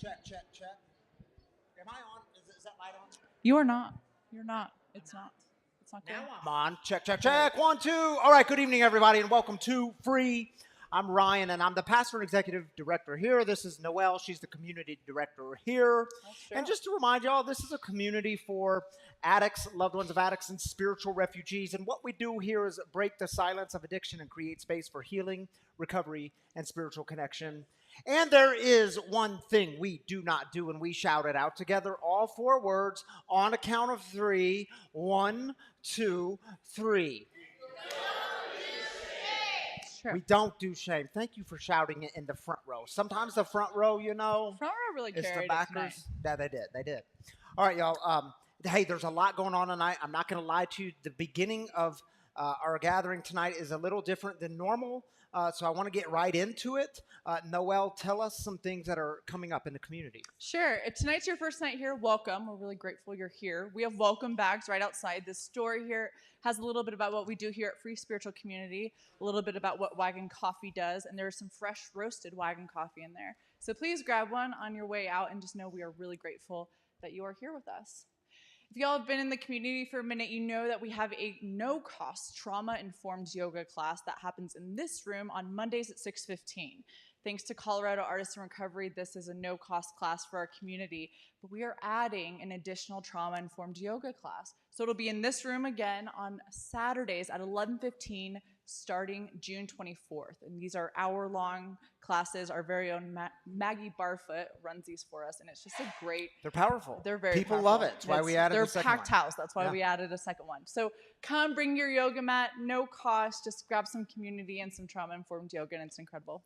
Check. Am I on? Is that light on? You are not. You're not. It's not. It's not good. Now I'm on. Check. 1, 2. All right, good evening, everybody, and welcome to Free. I'm Ryan, and I'm the pastor and executive director here. This is Noelle. She's the community director here. And just to remind y'all, this is a community for addicts, loved ones of addicts, and spiritual refugees. And what we do here is break the silence of addiction and create space for healing, recovery, and spiritual connection. And there is one thing we do not do, and we shout it out together, all 4 words, on a count of 3. 1, 2, 3. Sure. We don't do shame. Thank you for shouting it in the front row. Sometimes the front row, Front row really it's carried the it tonight. backers. Yeah, they did. All right, y'all. Hey, there's a lot going on tonight. I'm not going to lie to you. The beginning of our gathering tonight is a little different than normal, so I want to get right into it. Noelle, tell us some things that are coming up in the community. Sure. If tonight's your first night here, welcome. We're really grateful you're here. We have welcome bags right outside. This story here has a little bit about what we do here at Free Spiritual Community, a little bit about what Wagon Coffee does, and there's some fresh roasted Wagon Coffee in there. So please grab one on your way out and just know we are really grateful that you are here with us. If y'all have been in the community for a minute, you know that we have a no-cost trauma-informed yoga class that happens in this room on Mondays at 6:15. Thanks to Colorado Artists in Recovery, this is a no-cost class for our community, but we are adding an additional trauma-informed yoga class. So it'll be in this room again on Saturdays at 11:15 starting June 24th. And these are hour-long classes. Our very own Maggie Barfoot runs these for us, and it's just a great... They're powerful. They're very People powerful. love it. That's why we added a second one. They're packed house. That's why we added a second one. So come bring your yoga mat, no cost. Just grab some community and some trauma-informed yoga, and it's incredible.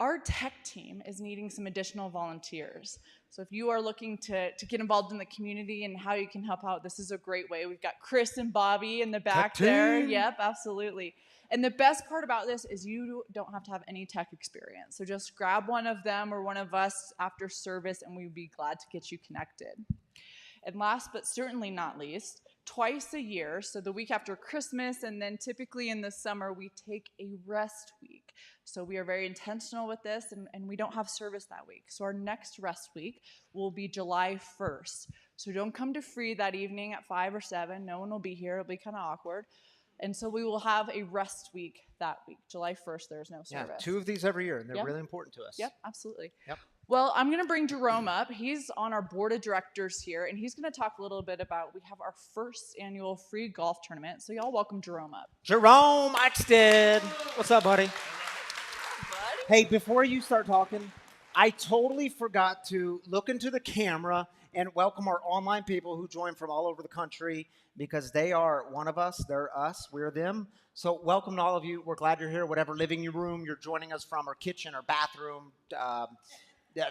Our tech team is needing some additional volunteers. So if you are looking to get involved in the community and how you can help out, this is a great way. We've got Chris and Bobby in the back there. Yep, absolutely. And the best part about this is you don't have to have any tech experience. So just grab one of them or one of us after service, and we'd be glad to get you connected. And last but certainly not least, twice a year, so the week after Christmas and then typically in the summer, we take a rest week. So we are very intentional with this, and we don't have service that week. So our next rest week will be July 1st. So don't come to Free that evening at 5 or 7. No one will be here. It'll be kind of awkward. And so we will have a rest week that week. July 1st, there's no service. Yeah, 2 of these every year, and they're really important to us. Yep, absolutely. Yep. Well, I'm going to bring Jerome up. He's on our board of directors here, and he's going to talk a little bit about, we have our first annual free golf tournament. So y'all welcome Jerome up. Jerome Axted. What's up, buddy? Hey, before you start talking, I totally forgot to look into the camera and welcome our online people who join from all over the country, because they are one of us. They're us. We're them. So welcome to all of you. We're glad you're here. Whatever living room you're joining us from, or kitchen or bathroom,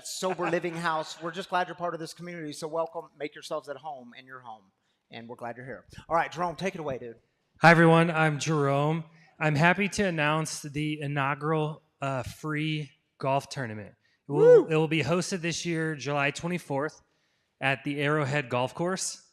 sober living house. We're just glad you're part of this community. So welcome. Make yourselves at home in your home. And we're glad you're here. All right, Jerome, take it away, dude. Hi, everyone. I'm Jerome. I'm happy to announce the inaugural free golf tournament. It will be hosted this year, July 24th, at the Arrowhead Golf Course.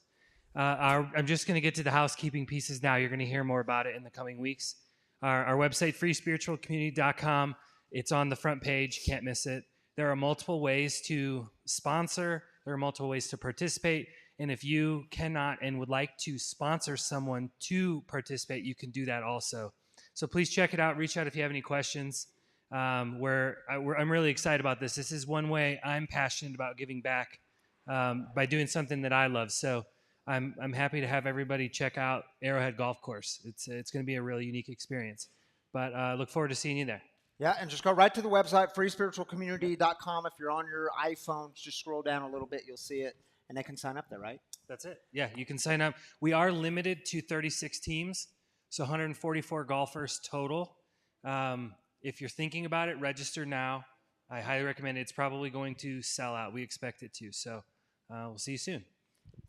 I'm just going to get to the housekeeping pieces now. You're going to hear more about it in the coming weeks. Our website, freespiritualcommunity.com. It's on the front page. You can't miss it. There are multiple ways to sponsor. There are multiple ways to participate. And if you cannot and would like to sponsor someone to participate, you can do that also. So please check it out. Reach out if you have any questions. I'm really excited about this. This is one way I'm passionate about giving back by doing something that I love. So I'm happy to have everybody check out Arrowhead Golf Course. It's going to be a really unique experience. But look forward to seeing you there. Yeah, and just go right to the website, freespiritualcommunity.com. If you're on your iPhone, just scroll down a little bit. You'll see it, and they can sign up there, right? That's it. Yeah, you can sign up. We are limited to 36 teams, so 144 golfers total. If you're thinking about it, register now. I highly recommend it. It's probably going to sell out. We expect it to. So we'll see you soon.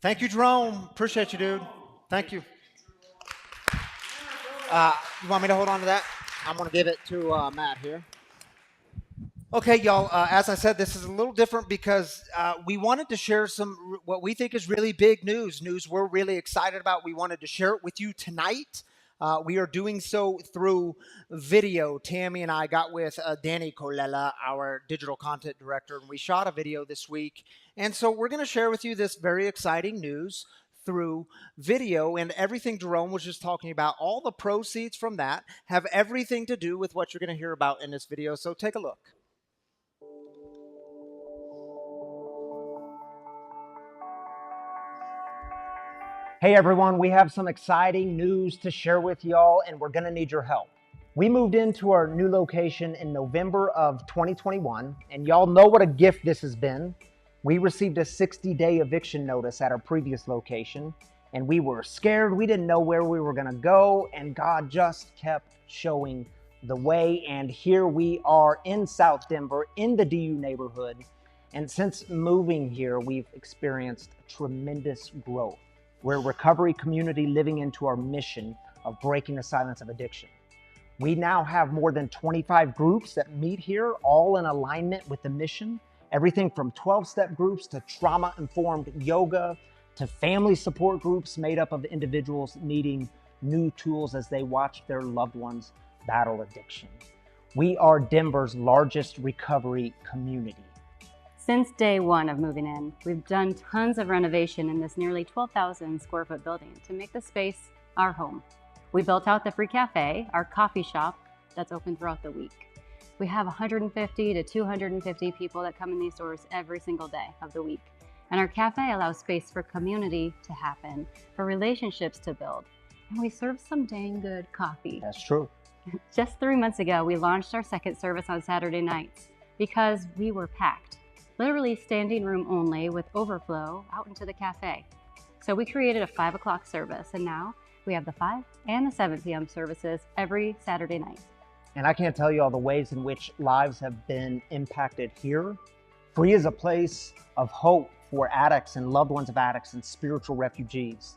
Thank you, Jerome. Appreciate you, dude. Thank you. You want me to hold on to that? I'm going to give it to Matt here. Okay, y'all, as I said, this is a little different because we wanted to share what we think is really big news we're really excited about. We wanted to share it with you tonight. We are doing so through video. Tami and I got with Danny Colella, our digital content director, and we shot a video this week. And so we're going to share with you this very exciting news through video, and everything Jerome was just talking about, all the proceeds from that have everything to do with what you're going to hear about in this video. So take a look. Hey everyone, we have some exciting news to share with y'all, and we're gonna need your help. We moved into our new location in November of 2021, and y'all know what a gift this has been. We received a 60-day eviction notice at our previous location, and we were scared. We didn't know where we were gonna go, and God just kept showing the way. And here we are in South Denver, in the DU neighborhood. And since moving here, we've experienced tremendous growth. We're a recovery community living into our mission of breaking the silence of addiction. We now have more than 25 groups that meet here, all in alignment with the mission. Everything from 12-step groups to trauma-informed yoga to family support groups made up of individuals needing new tools as they watch their loved ones battle addiction. We are Denver's largest recovery community. Since day one of moving in, we've done tons of renovation in this nearly 12,000 square foot building to make the space our home. We built out the free cafe, our coffee shop that's open throughout the week. We have 150 to 250 people that come in these doors every single day of the week. And our cafe allows space for community to happen, for relationships to build. And we serve some dang good coffee. That's true. Just 3 months ago, we launched our second service on Saturday nights because we were packed. Literally standing room only with overflow out into the cafe. So we created a 5 o'clock service, and now we have the 5 and the 7 p.m. services every Saturday night. And I can't tell you all the ways in which lives have been impacted here. Free is a place of hope for addicts and loved ones of addicts and spiritual refugees.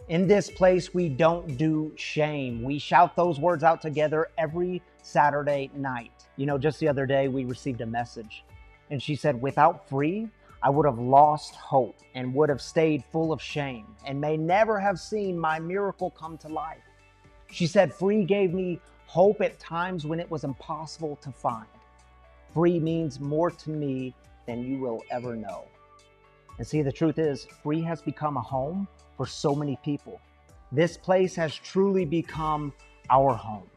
In this place, we don't do shame. We shout those words out together every Saturday night. You know, just the other day, we received a message. And she said, without Free, I would have lost hope and would have stayed full of shame and may never have seen my miracle come to life. She said, Free gave me hope at times when it was impossible to find. Free means more to me than you will ever know. And see, the truth is, Free has become a home for so many people. This place has truly become our home.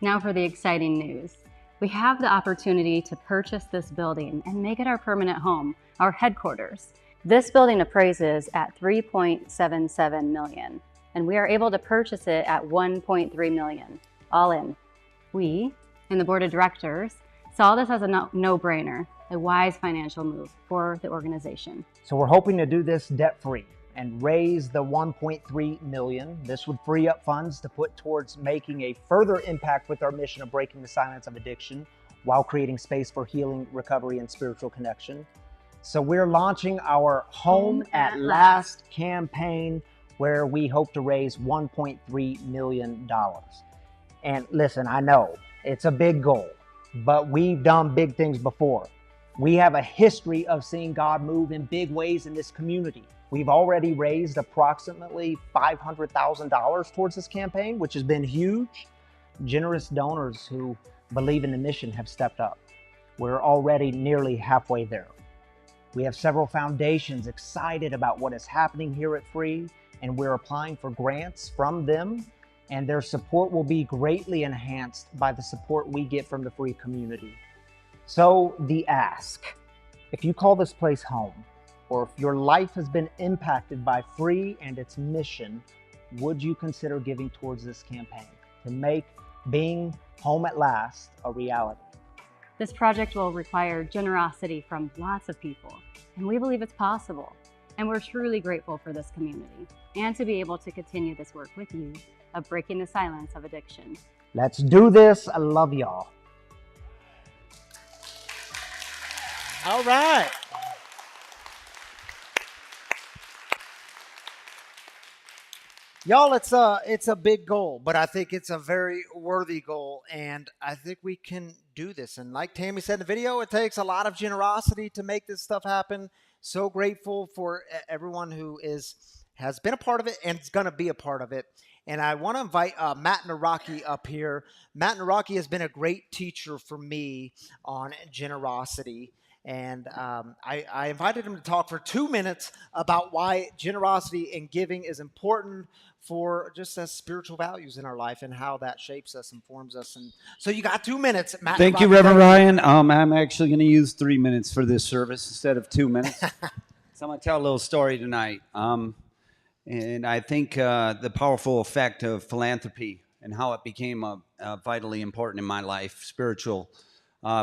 Now for the exciting news. We have the opportunity to purchase this building and make it our permanent home, our headquarters. This building appraises at $3.77 million, and we are able to purchase it at $1.3 million, all in. We, and the board of directors, saw this as a no-brainer, a wise financial move for the organization. So we're hoping to do this debt-free and raise the $1.3 million. This would free up funds to put towards making a further impact with our mission of breaking the silence of addiction while creating space for healing, recovery, and spiritual connection. So we're launching our Home at Last campaign, where we hope to raise $1.3 million. And listen, I know it's a big goal, but we've done big things before. We have a history of seeing God move in big ways in this community. We've already raised approximately $500,000 towards this campaign, which has been huge. Generous donors who believe in the mission have stepped up. We're already nearly halfway there. We have several foundations excited about what is happening here at Free, and we're applying for grants from them, and their support will be greatly enhanced by the support we get from the Free community. So the ask, if you call this place home, or if your life has been impacted by Free and its mission, would you consider giving towards this campaign to make being home at last a reality? This project will require generosity from lots of people, and we believe it's possible. And we're truly grateful for this community and to be able to continue this work with you of breaking the silence of addiction. Let's do this. I love y'all. All right. Y'all, it's a big goal, but I think it's a very worthy goal, and I think we can do this. And like Tami said in the video, it takes a lot of generosity to make this stuff happen. So grateful for everyone who has been a part of it and is going to be a part of it. And I want to invite Matt Naraki up here. Matt Naraki has been a great teacher for me on generosity. And I invited him to talk for 2 minutes about why generosity and giving is important for just as spiritual values in our life and how that shapes us and forms us. And so you got 2 minutes, Matt. Thank you, Reverend Ryan. I'm actually going to use 3 minutes for this service instead of 2 minutes. So I'm going to tell a little story tonight. And I think the powerful effect of philanthropy and how it became vitally important in my life, spiritual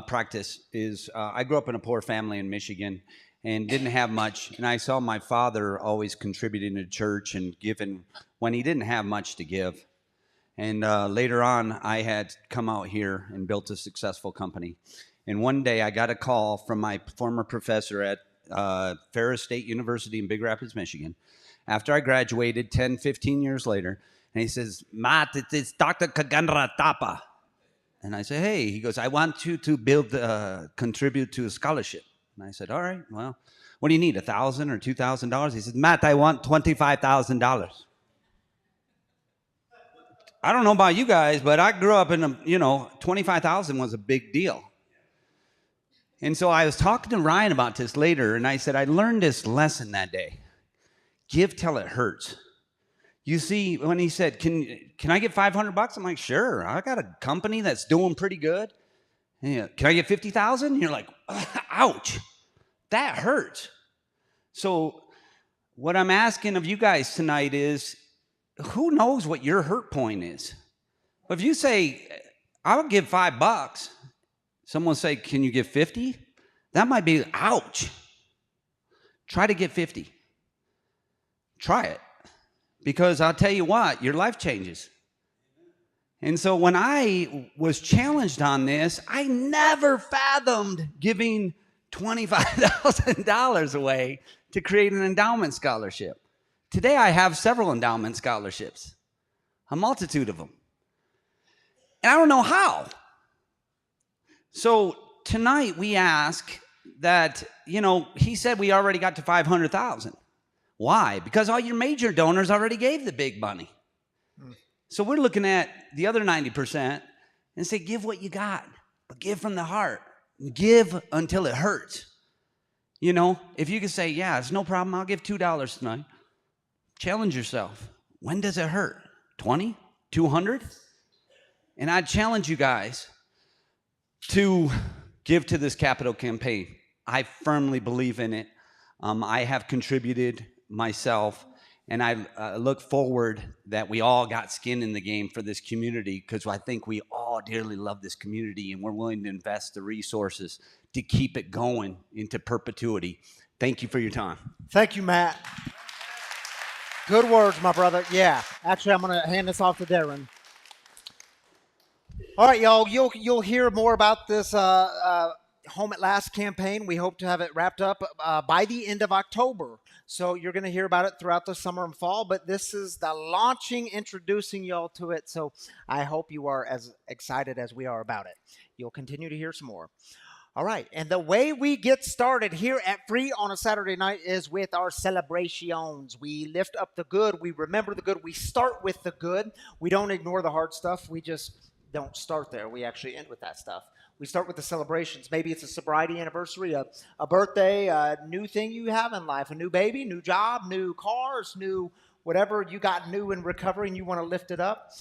practice, is I grew up in a poor family in Michigan and didn't have much. And I saw my father always contributing to church and giving when he didn't have much to give. And later on, I had come out here and built a successful company. And one day I got a call from my former professor at Ferris State University in Big Rapids, Michigan, after I graduated 10, 15 years later. And he says, Matt, it's Dr. Kagandra Tapa. And I say, hey, he goes, I want you to contribute to a scholarship. And I said, all right, well, what do you need, $1,000 or $2,000? He said, Matt, I want $25,000. I don't know about you guys, but I grew up in $25,000 was a big deal. And so I was talking to Ryan about this later, and I said, I learned this lesson that day. Give till it hurts. You see, when he said, can I get $500? I'm like, sure. I got a company that's doing pretty good. Yeah. Can I get 50,000? You're like, ouch, that hurts. So what I'm asking of you guys tonight is, who knows what your hurt point is? If you say, I'll give $5, someone say, can you give 50? That might be, ouch. Try to get 50. Try it. Because I'll tell you what, your life changes. And so when I was challenged on this, I never fathomed giving $25,000 away to create an endowment scholarship. Today I have several endowment scholarships, a multitude of them. And I don't know how. So tonight we ask that, he said we already got to 500,000. Why? Because all your major donors already gave the big money. So we're looking at the other 90% and say, give what you got, but give from the heart. Give until it hurts. If you can say, yeah, it's no problem, I'll give $2 tonight. Challenge yourself. When does it hurt? 20? 200? And I challenge you guys to give to this capital campaign. I firmly believe in it. I have contributed myself, and I look forward that we all got skin in the game for this community, because I think we all dearly love this community, and we're willing to invest the resources to keep it going into perpetuity. Thank you for your time. Thank you, Matt. Good words, my brother. Yeah. Actually, I'm going to hand this off to Darren. All right, y'all. You'll hear more about this Home at Last campaign. We hope to have it wrapped up by the end of October. So you're going to hear about it throughout the summer and fall, but this is the launching, introducing y'all to it. So I hope you are as excited as we are about it. You'll continue to hear some more. All right, and the way we get started here at Free on a Saturday night is with our celebrations. We lift up the good. We remember the good. We start with the good. We don't ignore the hard stuff. We just don't start there. We actually end with that stuff. We start with the celebrations. Maybe it's a sobriety anniversary, a birthday, a new thing you have in life, a new baby, new job, new cars, new whatever you got new in recovery and you want to lift it up.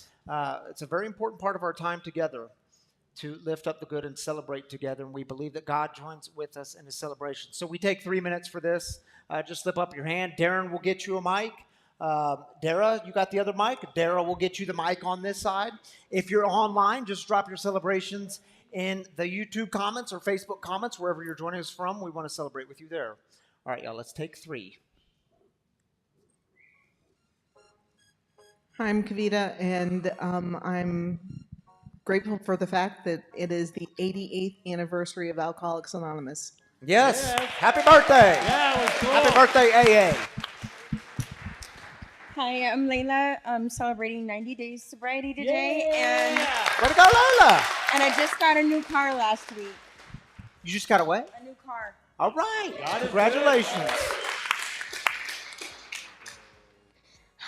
It's a very important part of our time together to lift up the good and celebrate together. And we believe that God joins with us in the celebration. So we take 3 minutes for this. Just slip up your hand. Darren will get you a mic. Dara, you got the other mic? Dara will get you the mic on this side. If you're online, just drop your celebrations in the YouTube comments or Facebook comments, wherever you're joining us from. We want to celebrate with you there. All right, y'all, let's take 3. Hi, I'm Kavita, and I'm grateful for the fact that it is the 88th anniversary of Alcoholics Anonymous. Yes. Happy birthday. Yeah, it was cool. Happy birthday, AA. Hi, I'm Layla. I'm celebrating 90 days sobriety today, and Way to go, Lola. I just got a new car last week. You just got away? A new car. All right. Congratulations.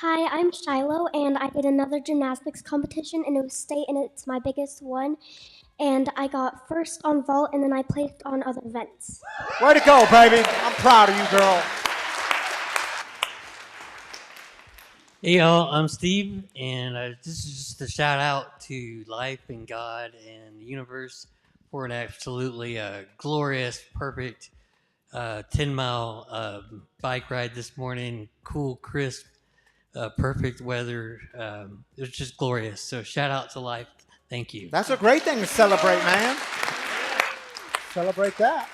Hi, I'm Shiloh, and I did another gymnastics competition, and it was state, and it's my biggest one. And I got first on vault, and then I placed on other events. Way to go, baby. I'm proud of you, girl. Hey y'all, I'm Steve, and this is just a shout out to life and God and the universe for an absolutely glorious, perfect 10-mile bike ride this morning. Cool, crisp, perfect weather. It was just glorious. So shout out to life. Thank you. That's a great thing to celebrate, man. Celebrate that.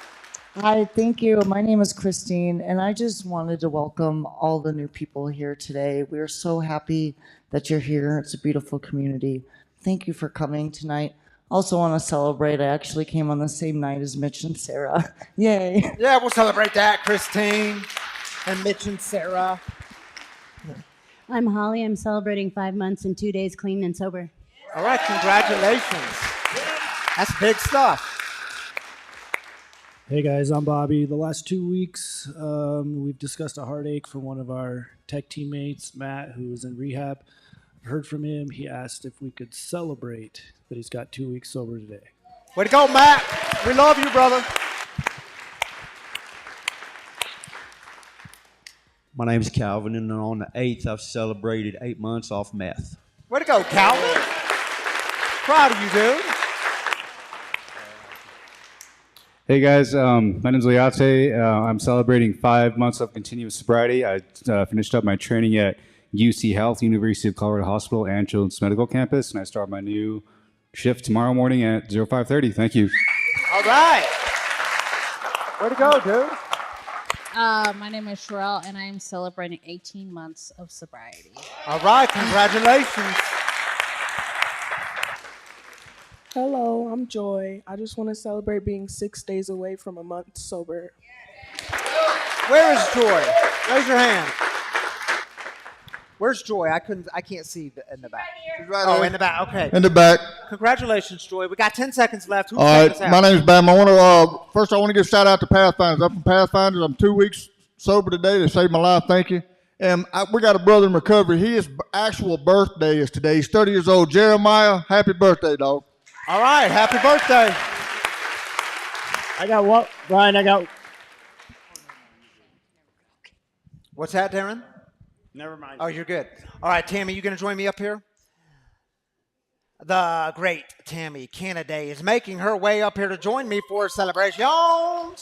Hi, thank you. My name is Christine, and I just wanted to welcome all the new people here today. We are so happy that you're here. It's a beautiful community. Thank you for coming tonight. Also want to celebrate, I actually came on the same night as Mitch and Sarah. Yay. Yeah, we'll celebrate that, Christine and Mitch and Sarah. I'm Holly. I'm celebrating 5 months and 2 days clean and sober. All right, congratulations. That's big stuff. Hey guys, I'm Bobby. The last 2 weeks, we've discussed a heartache from one of our tech teammates, Matt, who was in rehab. I've heard from him. He asked if we could celebrate that he's got 2 weeks sober today. Way to go, Matt. We love you, brother. My name's Calvin, and on the 8th, I've celebrated 8 months off meth. Way to go, Calvin. Proud of you, dude. Hey guys, my name's Leate. I'm celebrating 5 months of continuous sobriety. I finished up my training at UC Health, University of Colorado Hospital and Children's Medical Campus, and I start my new shift tomorrow morning at 05:30. Thank you. All right. Way to go, dude. My name is Sherelle, and I am celebrating 18 months of sobriety. All right, congratulations. Hello, I'm Joy. I just want to celebrate being 6 days away from a month sober. Where is Joy? Raise your hand. Where's Joy? I can't see in the back. Right in the back. Okay. In the back. Congratulations, Joy. We got 10 seconds left. Who's All taking right, us out? my name's Bam. First I want to give a shout out to Pathfinders. I'm from Pathfinders. I'm 2 weeks sober today. They saved my life. Thank you. And we got a brother in recovery. His actual birthday is today. He's 30 years old. Jeremiah, happy birthday, dog. All right, happy birthday. I got what, Brian? I got. What's that, Darren? Never mind. Oh, you're good. All right, Tami, you going to join me up here? The great Tami Kennedy is making her way up here to join me for celebrations. I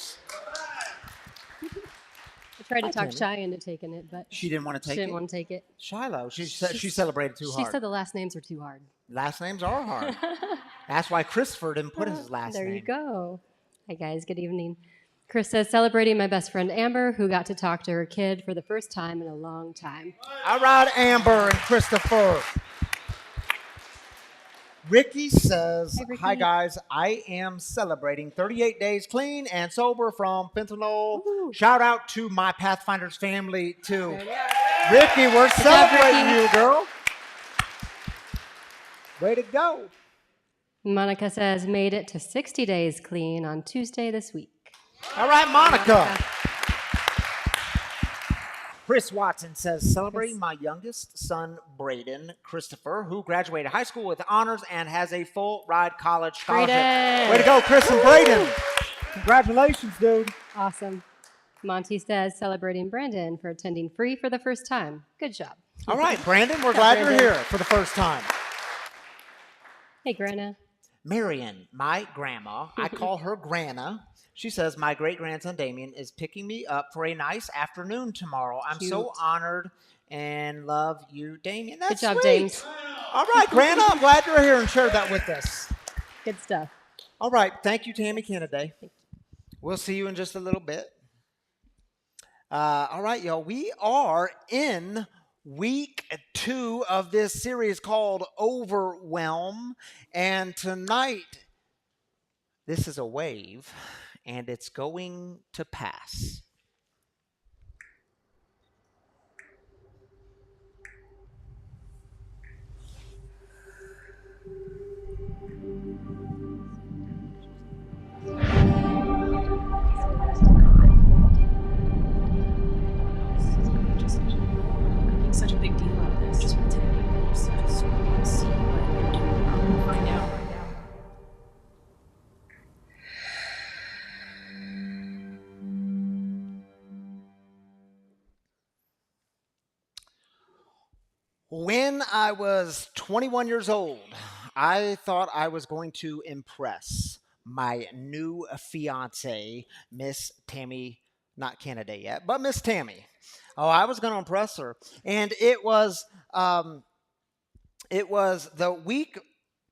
tried to talk Shy into taking it, but she didn't want to take it. She didn't want to take it. Shiloh, she celebrated too hard. She said the last names are too hard. Last names are hard. That's why Christopher didn't put his last name. There you go. Hi, guys. Good evening. Chris says, celebrating my best friend Amber, who got to talk to her kid for the first time in a long time. All right, Amber and Christopher. Ricky says, hi, guys. I am celebrating 38 days clean and sober from fentanyl. Woo-hoo. Shout out to my Pathfinders family, too. Ricky, we're celebrating you, girl. Way to go. Monica says, made it to 60 days clean on Tuesday this week. All right, Monica. Chris Watson says, celebrating my youngest son, Braden Christopher, who graduated high school with honors and has a full ride college scholarship. Braden. Way to go, Chris and Braden. Congratulations, dude. Awesome. Monty says, celebrating Brandon for attending free for the first time. Good job. All right, Brandon, we're glad you're here for the first time. Hey, Grandma. Marion, my grandma, I call her Grana. She says, my great-grandson Damien is picking me up for a nice afternoon tomorrow. I'm so honored and love you, Damien. That's Good job, sweet. James. All right, Grana, I'm glad you're here and shared that with us. Good stuff. All right, thank you, Tami Kennedy. We'll see you in just a little bit. All right, y'all, we are in week 2 of this series called Overwhelm, and tonight, this is a wave, and it's going to pass. Such a big deal. When I was 21 years old, I thought I was going to impress my new fiance, Miss Tami, not candidate yet, but Miss Tami. Oh, I was going to impress her. And it was the week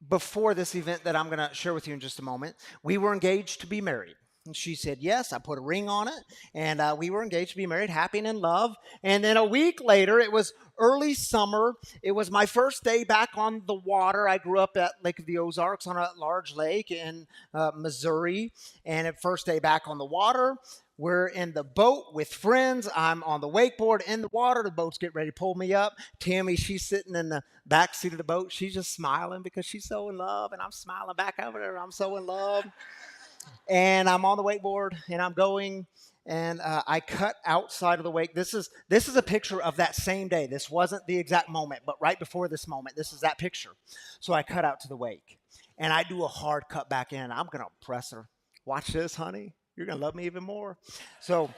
before this event that I'm going to share with you in just a moment. We were engaged to be married. And she said, yes, I put a ring on it. And we were engaged to be married, happy and in love. And then a week later, it was early summer. It was my first day back on the water. I grew up at Lake of the Ozarks on a large lake in Missouri. And at first day back on the water, we're in the boat with friends. I'm on the wakeboard in the water. The boat's getting ready to pull me up. Tami, she's sitting in the back seat of the boat. She's just smiling because she's so in love. And I'm smiling back over there. I'm so in love. And I'm on the wakeboard, and I'm going, and I cut outside of the wake. This is a picture of that same day. This wasn't the exact moment, but right before this moment, this is that picture. So I cut out to the wake, and I do a hard cut back in. I'm going to press her. Watch this, honey. You're going to love me even more. So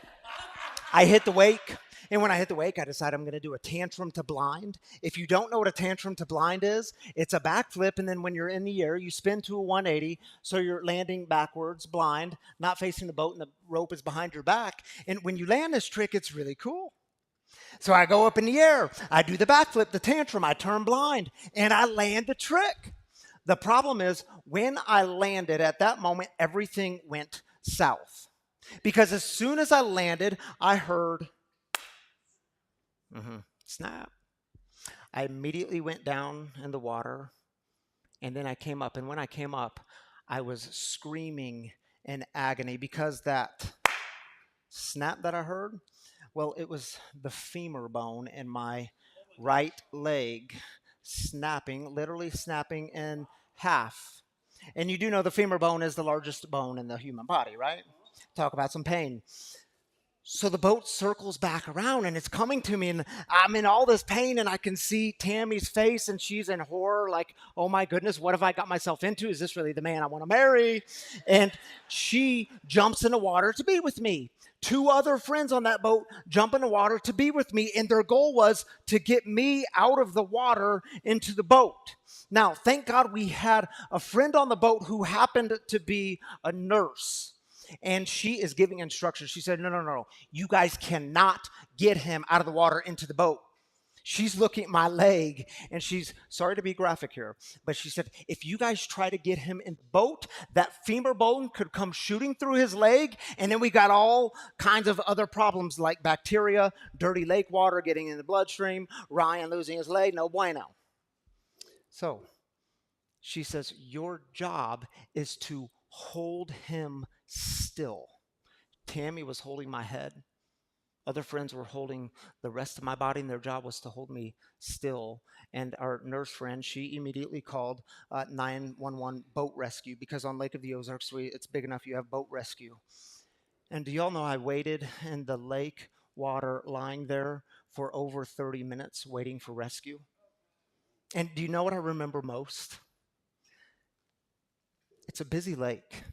I hit the wake. And when I hit the wake, I decide I'm going to do a tantrum to blind. If you don't know what a tantrum to blind is, it's a backflip, and then when you're in the air, you spin to a 180, so you're landing backwards, blind, not facing the boat, and the rope is behind your back. And when you land this trick, it's really cool. So I go up in the air, I do the backflip, the tantrum, I turn blind, and I land the trick. The problem is, when I landed at that moment, everything went south. Because as soon as I landed, I heard... snap. I immediately went down in the water, and then I came up. And when I came up, I was screaming in agony because that snap that I heard, well, it was the femur bone in my right leg snapping, literally snapping in half. And you do know the femur bone is the largest bone in the human body, right? Talk about some pain. So the boat circles back around, and it's coming to me, and I'm in all this pain, and I can see Tami's face, and she's in horror, like, oh my goodness, what have I got myself into? Is this really the man I want to marry? And she jumps in the water to be with me. 2 other friends on that boat jump in the water to be with me, and their goal was to get me out of the water into the boat. Now, thank God we had a friend on the boat who happened to be a nurse. And she is giving instructions. She said, no. You guys cannot get him out of the water into the boat. She's looking at my leg, and she's, sorry to be graphic here, but she said, if you guys try to get him in the boat, that femur bone could come shooting through his leg, and then we got all kinds of other problems like bacteria, dirty lake water getting in the bloodstream, Ryan losing his leg, no bueno. So she says, your job is to hold him still. Tami was holding my head. Other friends were holding the rest of my body, and their job was to hold me still. And our nurse friend, she immediately called 911 boat rescue, because on Lake of the Ozarks, it's big enough you have boat rescue. And do y'all know I waited in the lake water lying there for over 30 minutes waiting for rescue? And do you know what I remember most? It's a busy lake.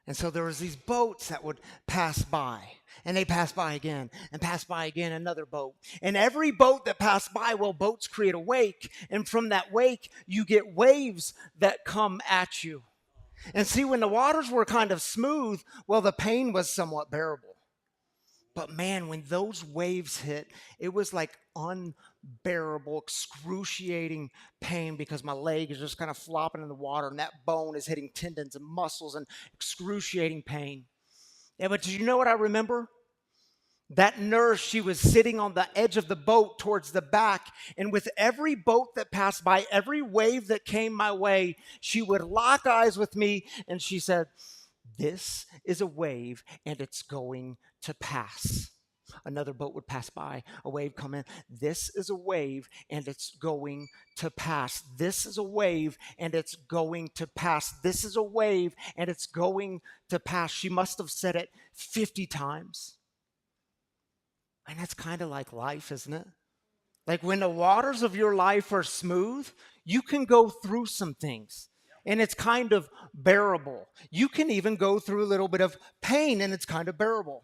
And so there was these boats that would pass by, and they pass by again, and pass by again, another boat. And every boat that passed by, well, boats create a wake, and from that wake, you get waves that come at you. And see, when the waters were kind of smooth, well, the pain was somewhat bearable. But man, when those waves hit, it was like unbearable, excruciating pain, because my leg is just kind of flopping in the water, and that bone is hitting tendons and muscles, and excruciating pain. Yeah, but did you know what I remember? That nurse, she was sitting on the edge of the boat towards the back, and with every boat that passed by, every wave that came my way, she would lock eyes with me, and she said, this is a wave, and it's going to pass. Another boat would pass by, a wave come in. This is a wave, and it's going to pass. This is a wave, and it's going to pass. This is a wave, and it's going to pass. She must have said it 50 times. And that's kind of like life, isn't it? Like when the waters of your life are smooth, you can go through some things, and it's kind of bearable. You can even go through a little bit of pain, and it's kind of bearable.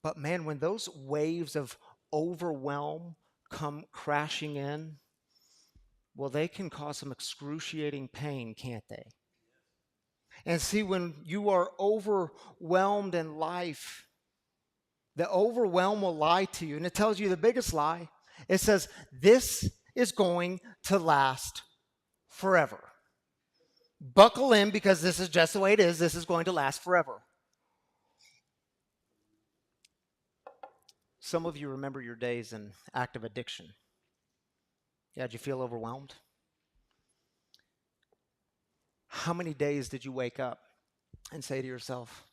But man, when those waves of overwhelm come crashing in, well, they can cause some excruciating pain, can't they? And see, when you are overwhelmed in life, the overwhelm will lie to you. And it tells you the biggest lie. It says, this is going to last forever. Buckle in, because this is just the way it is. This is going to last forever. Some of you remember your days in active addiction. Yeah, did you feel overwhelmed? How many days did you wake up and say to yourself,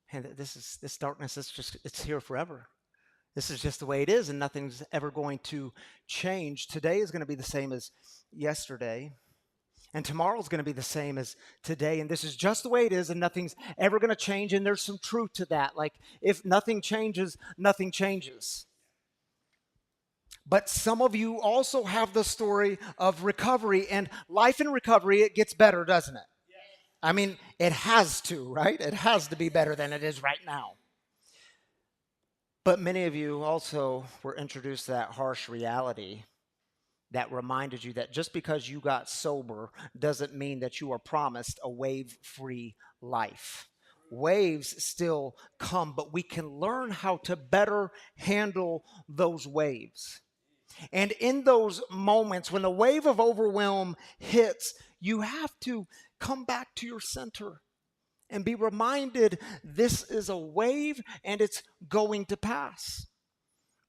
"Hey, this darkness, it's here forever. This is just the way it is, and nothing's ever going to change. Today is going to be the same as yesterday, and tomorrow's going to be the same as today, and this is just the way it is, and nothing's ever going to change." And there's some truth to that. Like, if nothing changes, nothing changes. But some of you also have the story of recovery, and life in recovery, it gets better, doesn't it? Yes. I mean, it has to, right? It has to be better than it is right now. But many of you also were introduced to that harsh reality that reminded you that just because you got sober doesn't mean that you are promised a wave-free life. Waves still come, but we can learn how to better handle those waves. And in those moments, when the wave of overwhelm hits, you have to come back to your center and be reminded this is a wave and it's going to pass.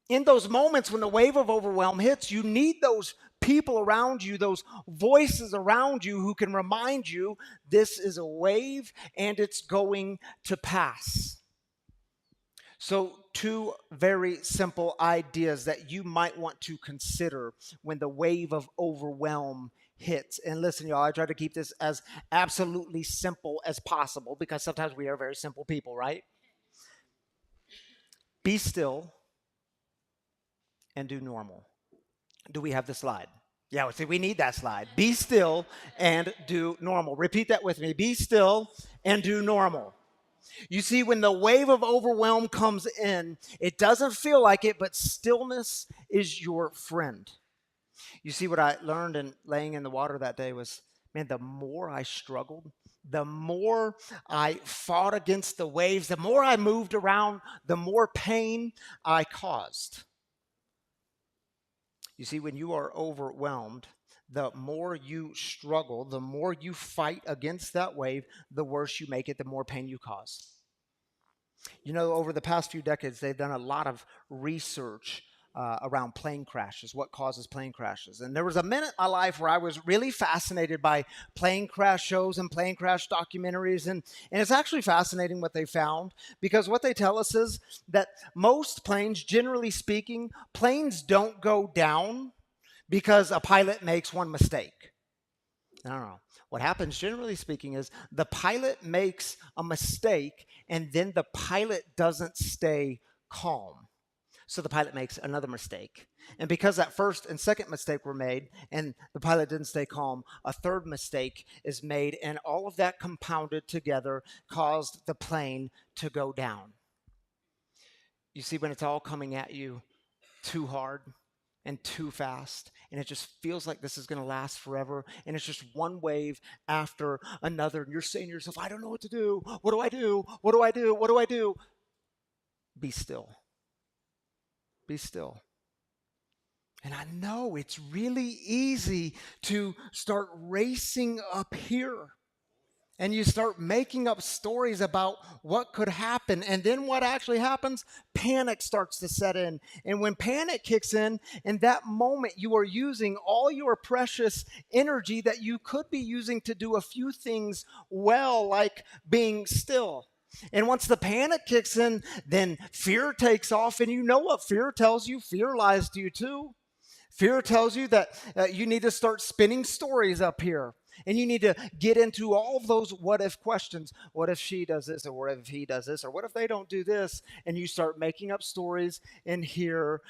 In those moments when the wave of overwhelm hits, you need those people around you, those voices around you who can remind you this is a wave and it's going to pass. So, two very simple ideas that you might want to consider when the wave of overwhelm hits. And listen, y'all, I try to keep this as absolutely simple as possible because sometimes we are very simple people, right? Be still and do normal. Do we have the slide? Yeah, see, we need that slide. Be still and do normal. Repeat that with me. Be still and do normal. You see, when the wave of overwhelm comes in, it doesn't feel like it, but stillness is your friend. You see, what I learned in laying in the water that day was, man, the more I struggled, the more I fought against the waves, the more I moved around, the more pain I caused. You see, when you are overwhelmed, the more you struggle, the more you fight against that wave, the worse you make it, the more pain you cause. You know, over the past few decades, they've done a lot of research around plane crashes, what causes plane crashes. And there was a minute in my life where I was really fascinated by plane crash shows and plane crash documentaries. And it's actually fascinating what they found, because what they tell us is that most planes, generally speaking, planes don't go down because a pilot makes one mistake. I don't know. What happens, generally speaking, is the pilot makes a mistake, and then the pilot doesn't stay calm. So the pilot makes another mistake. And because that first and second mistake were made, and the pilot didn't stay calm, a third mistake is made, and all of that compounded together caused the plane to go down. You see, when it's all coming at you too hard and too fast, and it just feels like this is going to last forever, and it's just one wave after another, and you're saying to yourself, I don't know what to do. What do I do? What do I do? What do I do? Be still. Be still. And I know it's really easy to start racing up here. And you start making up stories about what could happen. And then what actually happens? Panic starts to set in. And when panic kicks in that moment, you are using all your precious energy that you could be using to do a few things well, like being still. And once the panic kicks in, then fear takes off. And you know what fear tells you? Fear lies to you too. Fear tells you that you need to start spinning stories up here. And you need to get into all of those what if questions. What if she does this? Or what if he does this? Or what if they don't do this? And you start making up stories in here.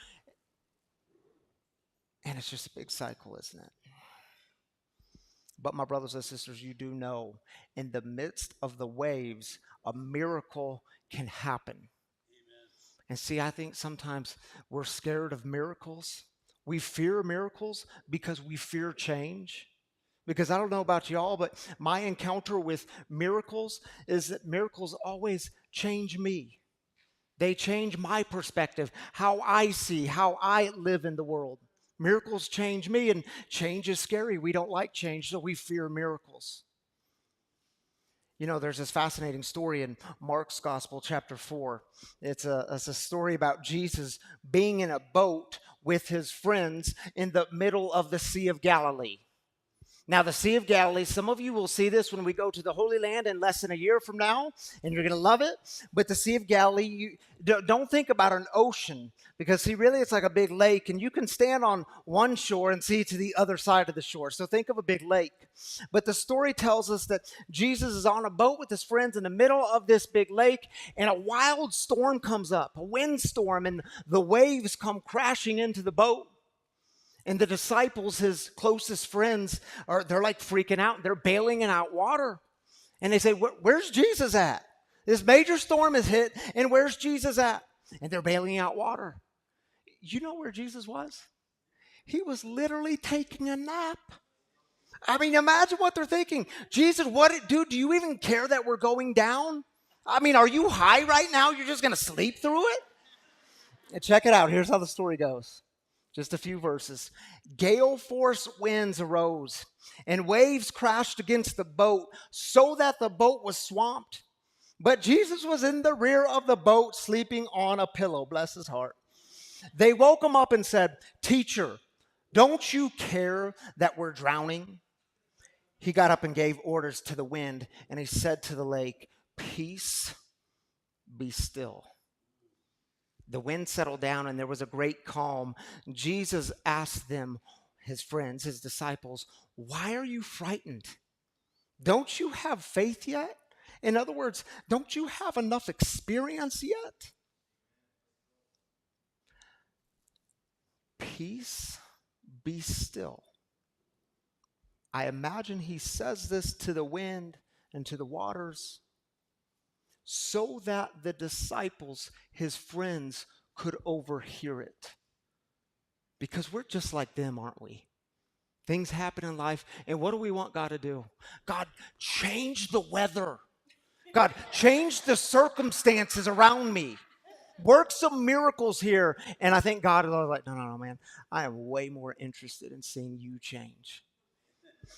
And it's just a big cycle, isn't it? But my brothers and sisters, you do know, in the midst of the waves, a miracle can happen. Amen. And see, I think sometimes we're scared of miracles We fear miracles because we fear change. Because I don't know about y'all, but my encounter with miracles is that miracles always change me. They change my perspective, how I see, how I live in the world. Miracles change me, and change is scary. We don't like change, so we fear miracles. You know, there's this fascinating story in Mark's Gospel, chapter 4. It's a story about Jesus being in a boat with his friends in the middle of the Sea of Galilee. Now, the Sea of Galilee, some of you will see this when we go to the Holy Land in less than a year from now, and you're going to love it. But the Sea of Galilee, don't think about an ocean, because, see, really it's like a big lake, and you can stand on one shore and see to the other side of the shore. So think of a big lake. But the story tells us that Jesus is on a boat with his friends in the middle of this big lake, and a wild storm comes up, a windstorm, and the waves come crashing into the boat. And the disciples, his closest friends, they're like freaking out. They're bailing out water. And they say, where's Jesus at? This major storm has hit, and where's Jesus at? And they're bailing out water. You know where Jesus was? He was literally taking a nap. I mean, imagine what they're thinking. Jesus, dude, do you even care that we're going down? I mean, are you high right now? You're just going to sleep through it? And check it out. Here's how the story goes. Just a few verses. Gale force winds arose, and waves crashed against the boat so that the boat was swamped. But Jesus was in the rear of the boat sleeping on a pillow. Bless his heart. They woke him up and said, "Teacher, don't you care that we're drowning?" He got up and gave orders to the wind, and he said to the lake, "Peace, be still." The wind settled down, and there was a great calm. Jesus asked them, his friends, his disciples, "Why are you frightened? Don't you have faith yet?" In other words, don't you have enough experience yet? Peace, be still. I imagine he says this to the wind and to the waters, so that the disciples, his friends, could overhear it. Because we're just like them, aren't we? Things happen in life, and what do we want God to do? God, change the weather. God, change the circumstances around me. Work some miracles here. And I think God is like, no, man. I am way more interested in seeing you change.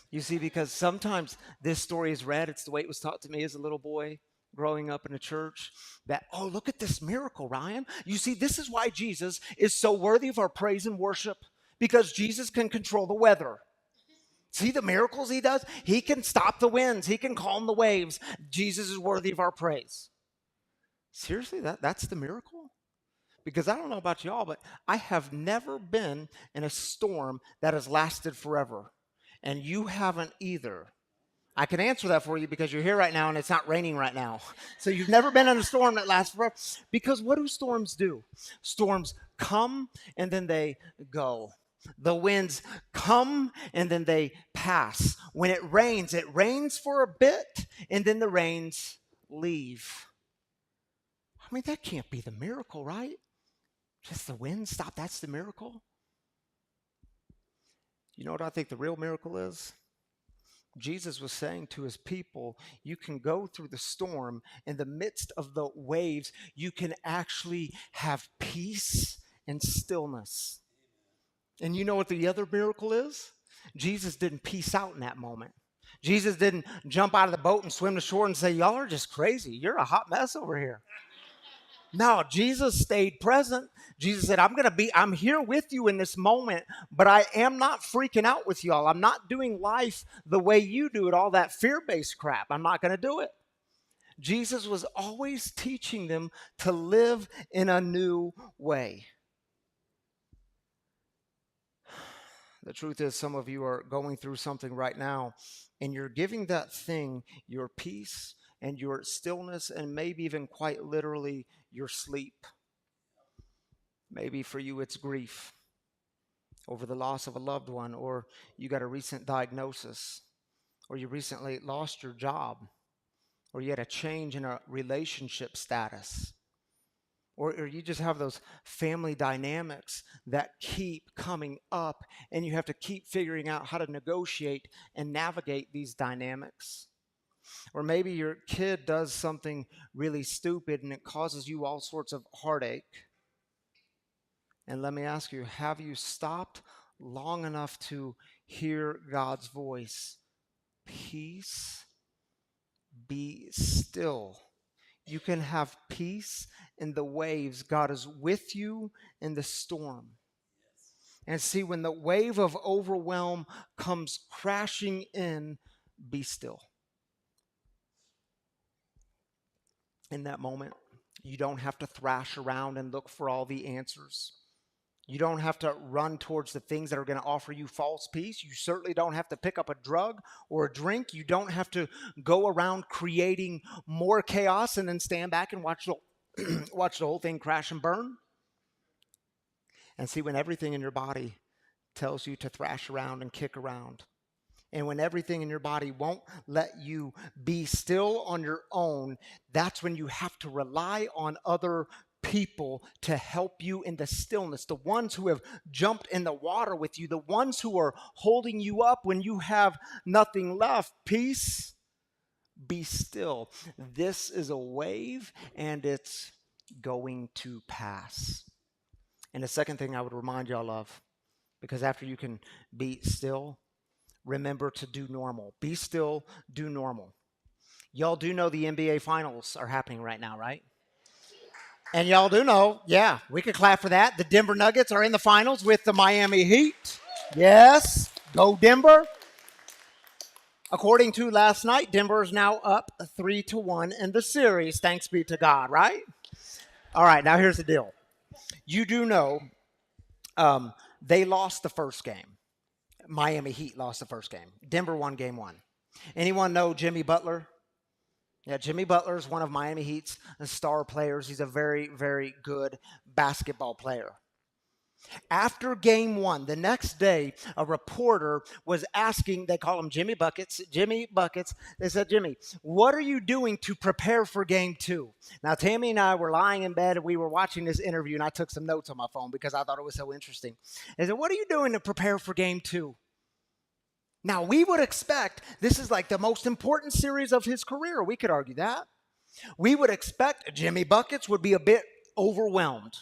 You see, because sometimes this story is read, it's the way it was taught to me as a little boy, growing up in a church, that, oh, look at this miracle, Ryan. You see, this is why Jesus is so worthy of our praise and worship, because Jesus can control the weather. See the miracles he does? He can stop the winds. He can calm the waves. Jesus is worthy of our praise. Seriously, that's the miracle? Because I don't know about y'all, but I have never been in a storm that has lasted forever. And you haven't either. I can answer that for you because you're here right now and it's not raining right now. So you've never been in a storm that lasts forever. Because what do storms do? Storms come and then they go. The winds come and then they pass. When it rains for a bit and then the rains leave. I mean, that can't be the miracle, right? Just the wind stop, that's the miracle? You know what I think the real miracle is? Jesus was saying to his people, you can go through the storm. In the midst of the waves, you can actually have peace and stillness. And you know what the other miracle is? Jesus didn't peace out in that moment. Jesus didn't jump out of the boat and swim to shore and say, y'all are just crazy. You're a hot mess over here. No, Jesus stayed present. Jesus said, I'm here with you in this moment, but I am not freaking out with y'all. I'm not doing life the way you do it, all that fear-based crap. I'm not going to do it. Jesus was always teaching them to live in a new way. The truth is, some of you are going through something right now, and you're giving that thing your peace and your stillness, and maybe even quite literally your sleep. Maybe for you it's grief over the loss of a loved one, or you got a recent diagnosis, or you recently lost your job, or you had a change in a relationship status, or you just have those family dynamics that keep coming up, and you have to keep figuring out how to negotiate and navigate these dynamics. Or maybe your kid does something really stupid and it causes you all sorts of heartache. And let me ask you, have you stopped long enough to hear God's voice? Peace, be still. You can have peace in the waves. God is with you in the storm. And see, when the wave of overwhelm comes crashing in, be still. In that moment, you don't have to thrash around and look for all the answers. You don't have to run towards the things that are going to offer you false peace. You certainly don't have to pick up a drug or a drink. You don't have to go around creating more chaos and then stand back and watch the whole thing crash and burn. And see, when everything in your body tells you to thrash around and kick around, and when everything in your body won't let you be still on your own, that's when you have to rely on other people to help you in the stillness. The ones who have jumped in the water with you, the ones who are holding you up when you have nothing left. Peace, be still. This is a wave, and it's going to pass. And the second thing I would remind y'all of, because after you can be still, remember to do normal. Be still, do normal. Y'all do know the NBA finals are happening right now, right? And y'all do know, yeah, we could clap for that. The Denver Nuggets are in the finals with the Miami Heat. Yes, go Denver. According to last night, Denver is now up 3-1 in the series. Thanks be to God, right? All right, now here's the deal. You do know they lost the first game. Miami Heat lost the first game. Denver won game 1. Anyone know Jimmy Butler? Yeah, Jimmy Butler is one of Miami Heat's star players. He's a very, very good basketball player. After game 1, the next day, a reporter was asking, they call him Jimmy Buckets. They said, Jimmy, what are you doing to prepare for game 2? Now, Tami and I were lying in bed and we were watching this interview, and I took some notes on my phone because I thought it was so interesting. They said, what are you doing to prepare for game 2? Now, we would expect this is like the most important series of his career. We could argue that. We would expect Jimmy Buckets would be a bit overwhelmed.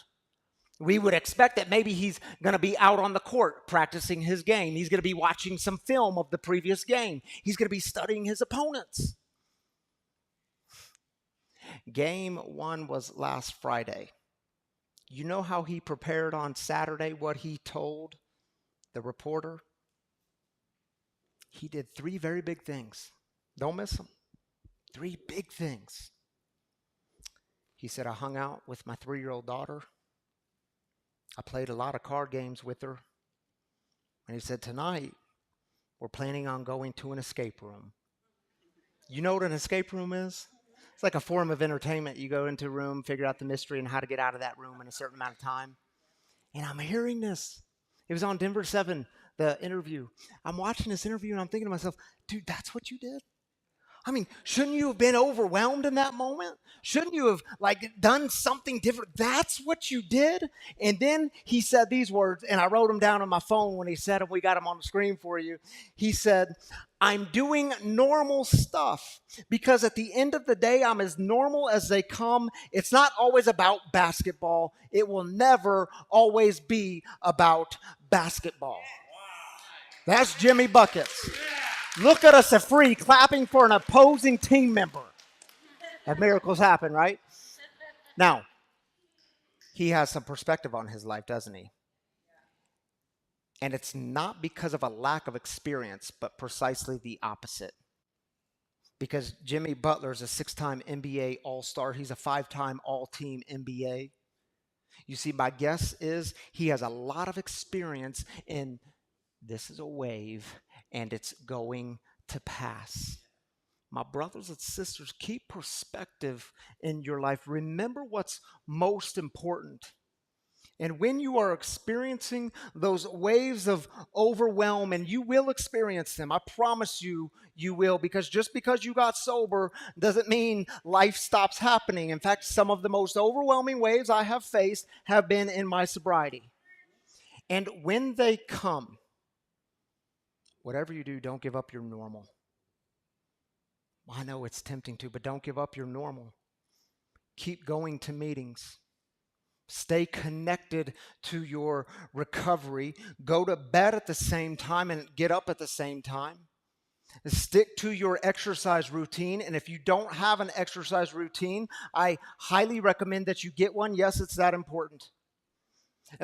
We would expect that maybe he's going to be out on the court practicing his game. He's going to be watching some film of the previous game. He's going to be studying his opponents. Game 1 was last Friday. You know how he prepared on Saturday, what he told the reporter? He did 3 very big things. Don't miss them. 3 big things. He said, I hung out with my 3-year-old daughter. I played a lot of card games with her. And he said, tonight, we're planning on going to an escape room. You know what an escape room is? It's like a form of entertainment. You go into a room, figure out the mystery and how to get out of that room in a certain amount of time. And I'm hearing this. It was on Denver 7, the interview. I'm watching this interview and I'm thinking to myself, dude, that's what you did? I mean, shouldn't you have been overwhelmed in that moment? Shouldn't you have done something different? That's what you did. And then he said these words, and I wrote them down on my phone when he said them. We got them on the screen for you. He said, I'm doing normal stuff because at the end of the day, I'm as normal as they come. It's not always about basketball. It will never always be about basketball. That's Jimmy Buckets. Look at us, a free clapping for an opposing team member. And miracles happen, right? Now, he has some perspective on his life, doesn't he? And it's not because of a lack of experience, but precisely the opposite. Because Jimmy Butler is a 6-time NBA All-Star. He's a 5-time All-Team NBA. You see, my guess is he has a lot of experience in this is a wave, and it's going to pass. My brothers and sisters, keep perspective in your life. Remember what's most important. And when you are experiencing those waves of overwhelm, and you will experience them, I promise you, you will, because just because you got sober doesn't mean life stops happening. In fact, some of the most overwhelming waves I have faced have been in my sobriety. And when they come, whatever you do, don't give up your normal. I know it's tempting to, but don't give up your normal. Keep going to meetings. Stay connected to your recovery. Go to bed at the same time and get up at the same time. Stick to your exercise routine. And if you don't have an exercise routine, I highly recommend that you get one. Yes, it's that important.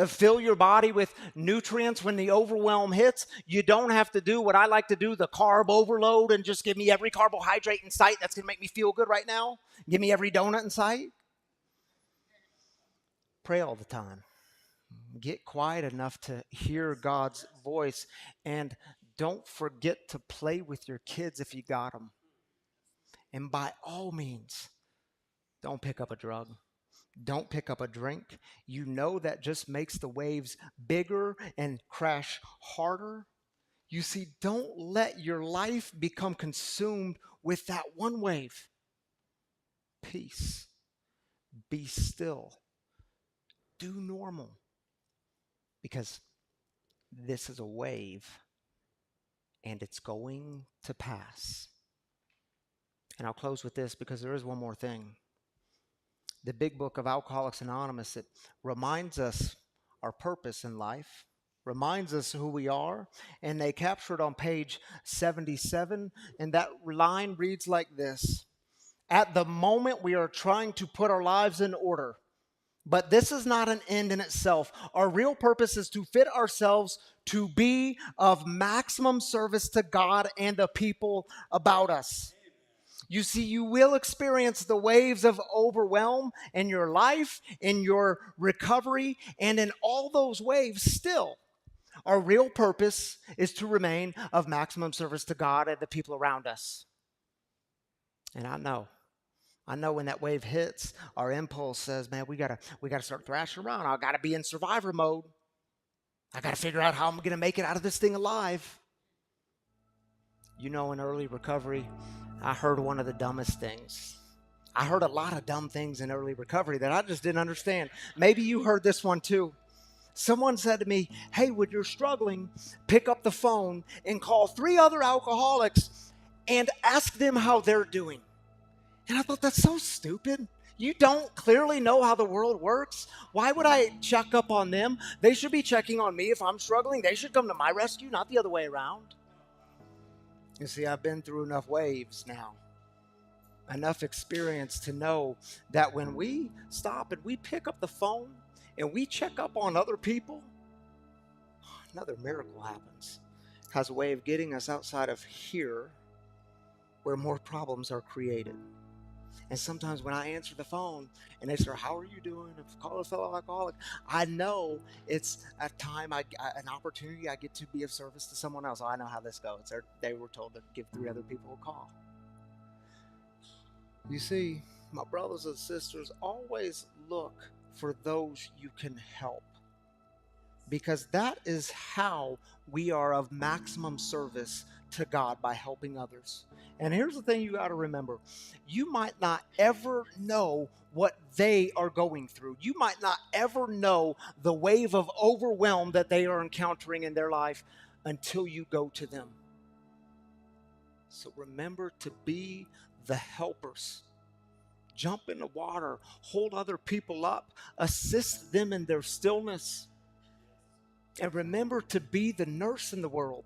Fill your body with nutrients when the overwhelm hits. You don't have to do what I like to do, the carb overload, and just give me every carbohydrate in sight. That's going to make me feel good right now. Give me every donut in sight. Pray all the time. Get quiet enough to hear God's voice. And don't forget to play with your kids if you got them. And by all means, don't pick up a drug. Don't pick up a drink. You know that just makes the waves bigger and crash harder. You see, don't let your life become consumed with that one wave. Peace. Be still. Do normal. Because this is a wave and it's going to pass. And I'll close with this because there is one more thing. The big book of Alcoholics Anonymous, it reminds us our purpose in life, reminds us who we are, and they capture it on page 77, and that line reads like this: at the moment we are trying to put our lives in order, but this is not an end in itself. Our real purpose is to fit ourselves to be of maximum service to God and the people about us. You see, you will experience the waves of overwhelm in your life, in your recovery, and in all those waves still. Our real purpose is to remain of maximum service to God and the people around us. And I know when that wave hits, our impulse says, man, we gotta start thrashing around. I gotta be in survivor mode. I gotta figure out how I'm gonna make it out of this thing alive. You know, in early recovery, I heard one of the dumbest things. I heard a lot of dumb things in early recovery that I just didn't understand. Maybe you heard this one too. Someone said to me, hey, when you're struggling, pick up the phone and call 3 other alcoholics and ask them how they're doing. And I thought, that's so stupid. You don't clearly know how the world works. Why would I check up on them? They should be checking on me if I'm struggling. They should come to my rescue, not the other way around. You see, I've been through enough waves now, enough experience to know that when we stop and we pick up the phone and we check up on other people, another miracle happens. It has a way of getting us outside of here where more problems are created. And sometimes when I answer the phone and they say, how are you doing? If call a fellow alcoholic, I know it's a time, an opportunity I get to be of service to someone else. Oh, I know how this goes. They were told to give 3 other people a call. You see, my brothers and sisters, always look for those you can help, because that is how we are of maximum service to God, by helping others. And here's the thing you got to remember. You might not ever know what they are going through. You might not ever know the wave of overwhelm that they are encountering in their life until you go to them. So remember to be the helpers. Jump in the water, hold other people up, assist them in their stillness. And remember to be the nurse in the world.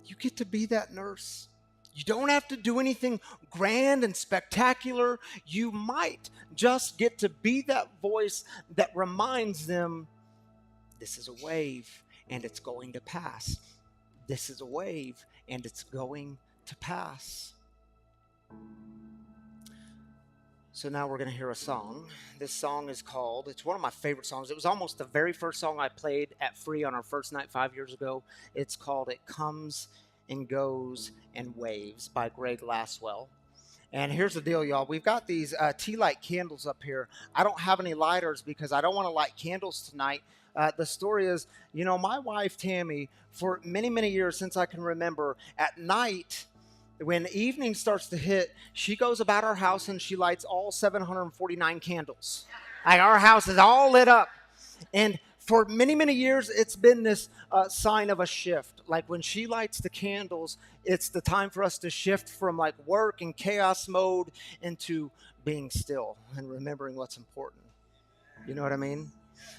You get to be that nurse. You don't have to do anything grand and spectacular. You might just get to be that voice that reminds them, this is a wave and it's going to pass. This is a wave and it's going to pass. So now we're going to hear a song. This song is called, it's one of my favorite songs. It was almost the very first song I played at Free on our first night 5 years ago. It's called It Comes and Goes and Waves by Greg Laswell. And here's the deal, y'all. We've got these tea light candles up here. I don't have any lighters because I don't want to light candles tonight. The story is, my wife, Tami, for many, many years since I can remember, at night, when evening starts to hit, she goes about our house and she lights all 749 candles. Like, our house is all lit up. And for many, many years, it's been this sign of a shift. Like, when she lights the candles, it's the time for us to shift from like work and chaos mode into being still and remembering what's important. You know what I mean?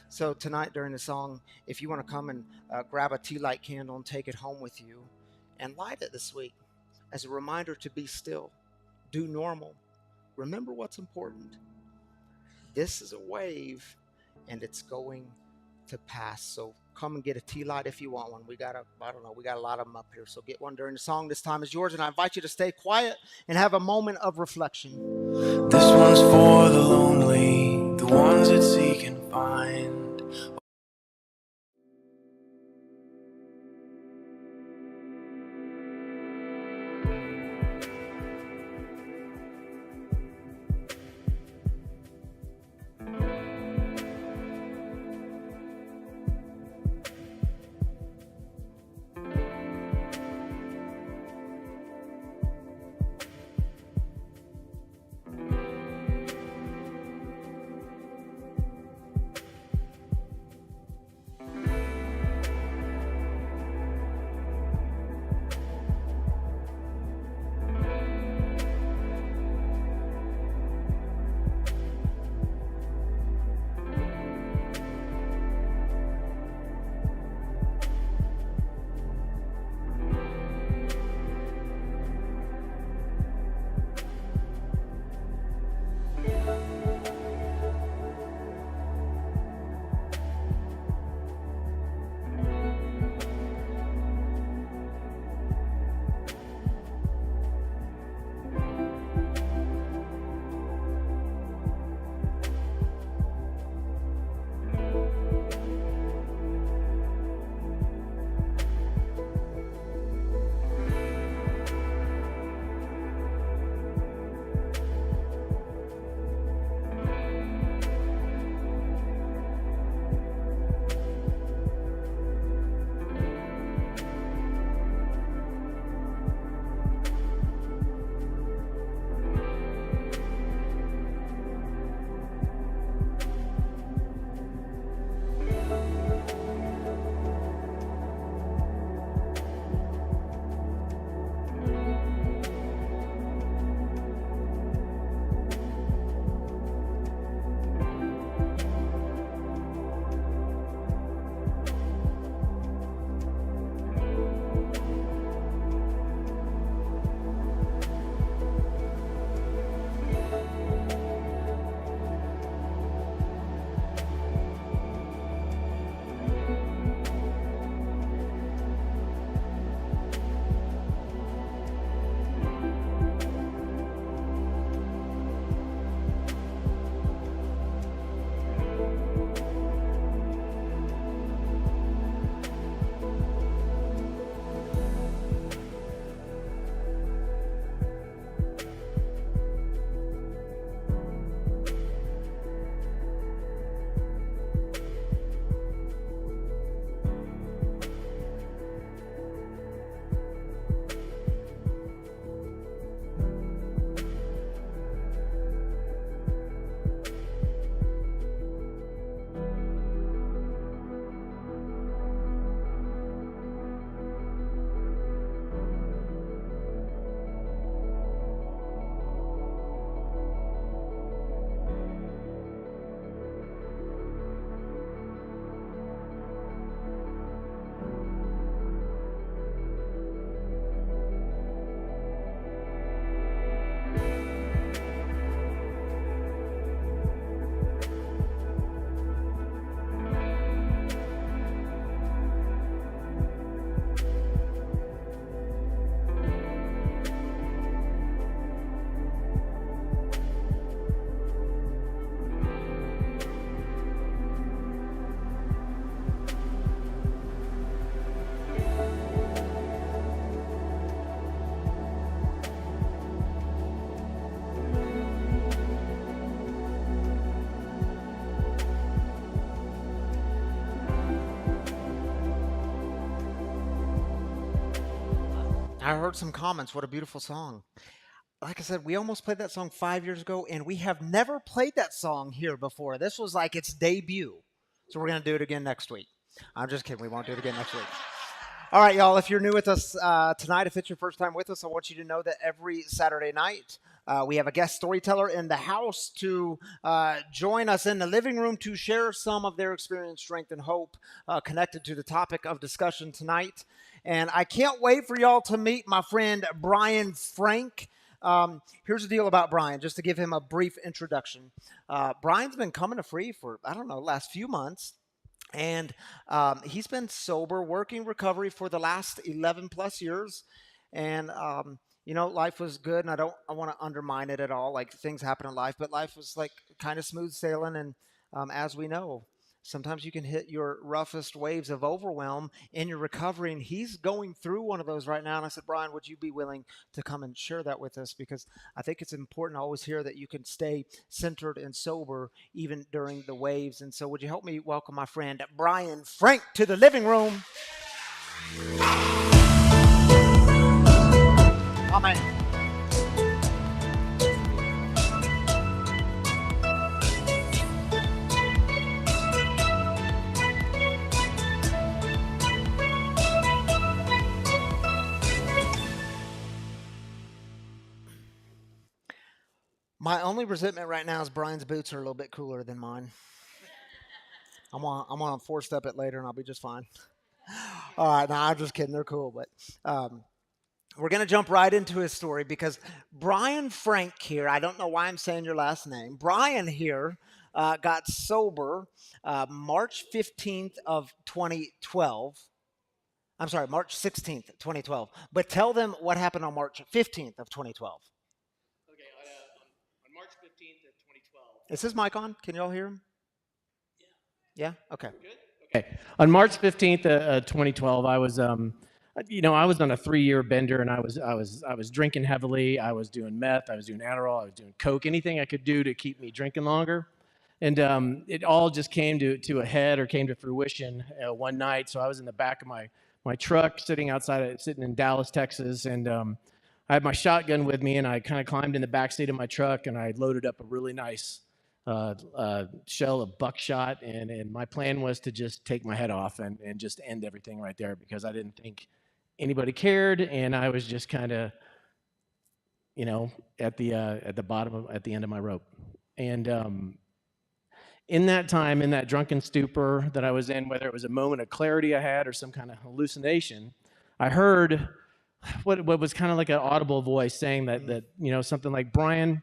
So tonight during the song, if you want to come and grab a tea light candle and take it home with you and light it this week as a reminder to be still, do normal, remember what's important. This is a wave and it's going to pass. So come and get a tea light if you want one. We got a lot of them up here. So get one during the song. This time is yours, and I invite you to stay quiet and have a moment of reflection. This one's for the lonely, the ones that seek and find. I heard some comments. What a beautiful song. Like I said, we almost played that song 5 years ago, and we have never played that song here before. This was like its debut. So we're going to do it again next week. I'm just kidding. We won't do it again next week. All right, y'all, if you're new with us tonight, if it's your first time with us, I want you to know that every Saturday night we have a guest storyteller in the house to join us in the living room to share some of their experience, strength, and hope connected to the topic of discussion tonight. And I can't wait for y'all to meet my friend Brian Frank. Here's the deal about Brian, just to give him a brief introduction. Brian's been coming to Free for, I don't know, the last few months. And he's been sober, working recovery for the last 11 plus years. And, you know, life was good. And I want to undermine it at all. Like, things happen in life, but life was like kind of smooth sailing. And as we know, sometimes you can hit your roughest waves of overwhelm in your recovery, and he's going through one of those right now. And I said, Brian, would you be willing to come and share that with us? Because I think it's important to always hear that you can stay centered and sober even during the waves. And so would you help me welcome my friend Brian Frank to the living room? Amen. My only resentment right now is Brian's boots are a little bit cooler than mine. I'm gonna four-step it later, and I'll be just fine. All right, no, I'm just kidding. They're cool, but we're gonna jump right into his story because Brian Frank here. I don't know why I'm saying your last name. Brian here got sober March 15th of 2012. I'm sorry, March 16th, 2012. But tell them what happened on March 15th of 2012. Is his mic on? Can you all hear him? Yeah? Okay. Okay. On March 15th, 2012, I was, I was on a 3-year bender, and I was drinking heavily. I was doing meth. I was doing Adderall. I was doing coke. Anything I could do to keep me drinking longer. And it all just came to a head or came to fruition one night. So I was in the back of my truck, sitting in Dallas, Texas, and I had my shotgun with me, and I kind of climbed in the back seat of my truck, and I loaded up a really nice shell of buckshot, and my plan was to just take my head off and just end everything right there because I didn't think anybody cared, and I was just kind of, at the end of my rope. And in that time, in that drunken stupor that I was in, whether it was a moment of clarity I had or some kind of hallucination, I heard what was kind of like an audible voice saying that something like, Brian,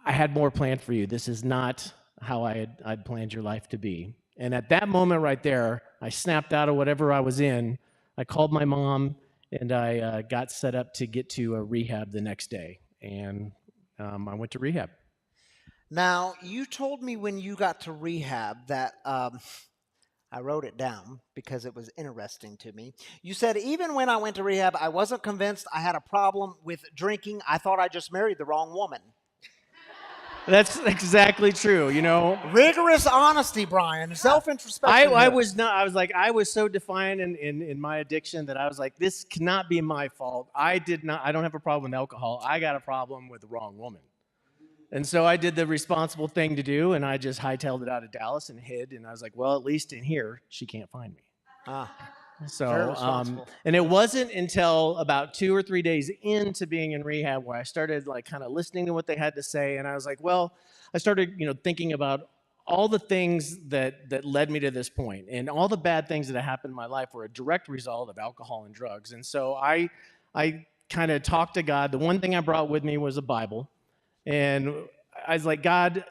I had more planned for you. This is not how I'd planned your life to be. And at that moment right there, I snapped out of whatever I was in. I called my mom, and I got set up to get to a rehab the next day. And I went to rehab. Now, you told me when you got to rehab that I wrote it down because it was interesting to me. You said, even when I went to rehab, I wasn't convinced I had a problem with drinking. I thought I just married the wrong woman. That's exactly true, Rigorous honesty, Brian. Self-introspection. I was so defiant in my addiction that I was like, this cannot be my fault. I don't have a problem with alcohol. I got a problem with the wrong woman. And so I did the responsible thing to do, and I just hightailed it out of Dallas and hid. And I was like, well, at least in here, she can't find me. So, and it wasn't until about 2 or 3 days into being in rehab where I started kind of listening to what they had to say. And I was like, well, I started, thinking about all the things that led me to this point, and all the bad things that have happened in my life were a direct result of alcohol and drugs. And so I kind of talked to God. The one thing I brought with me was a Bible. And I was like, God,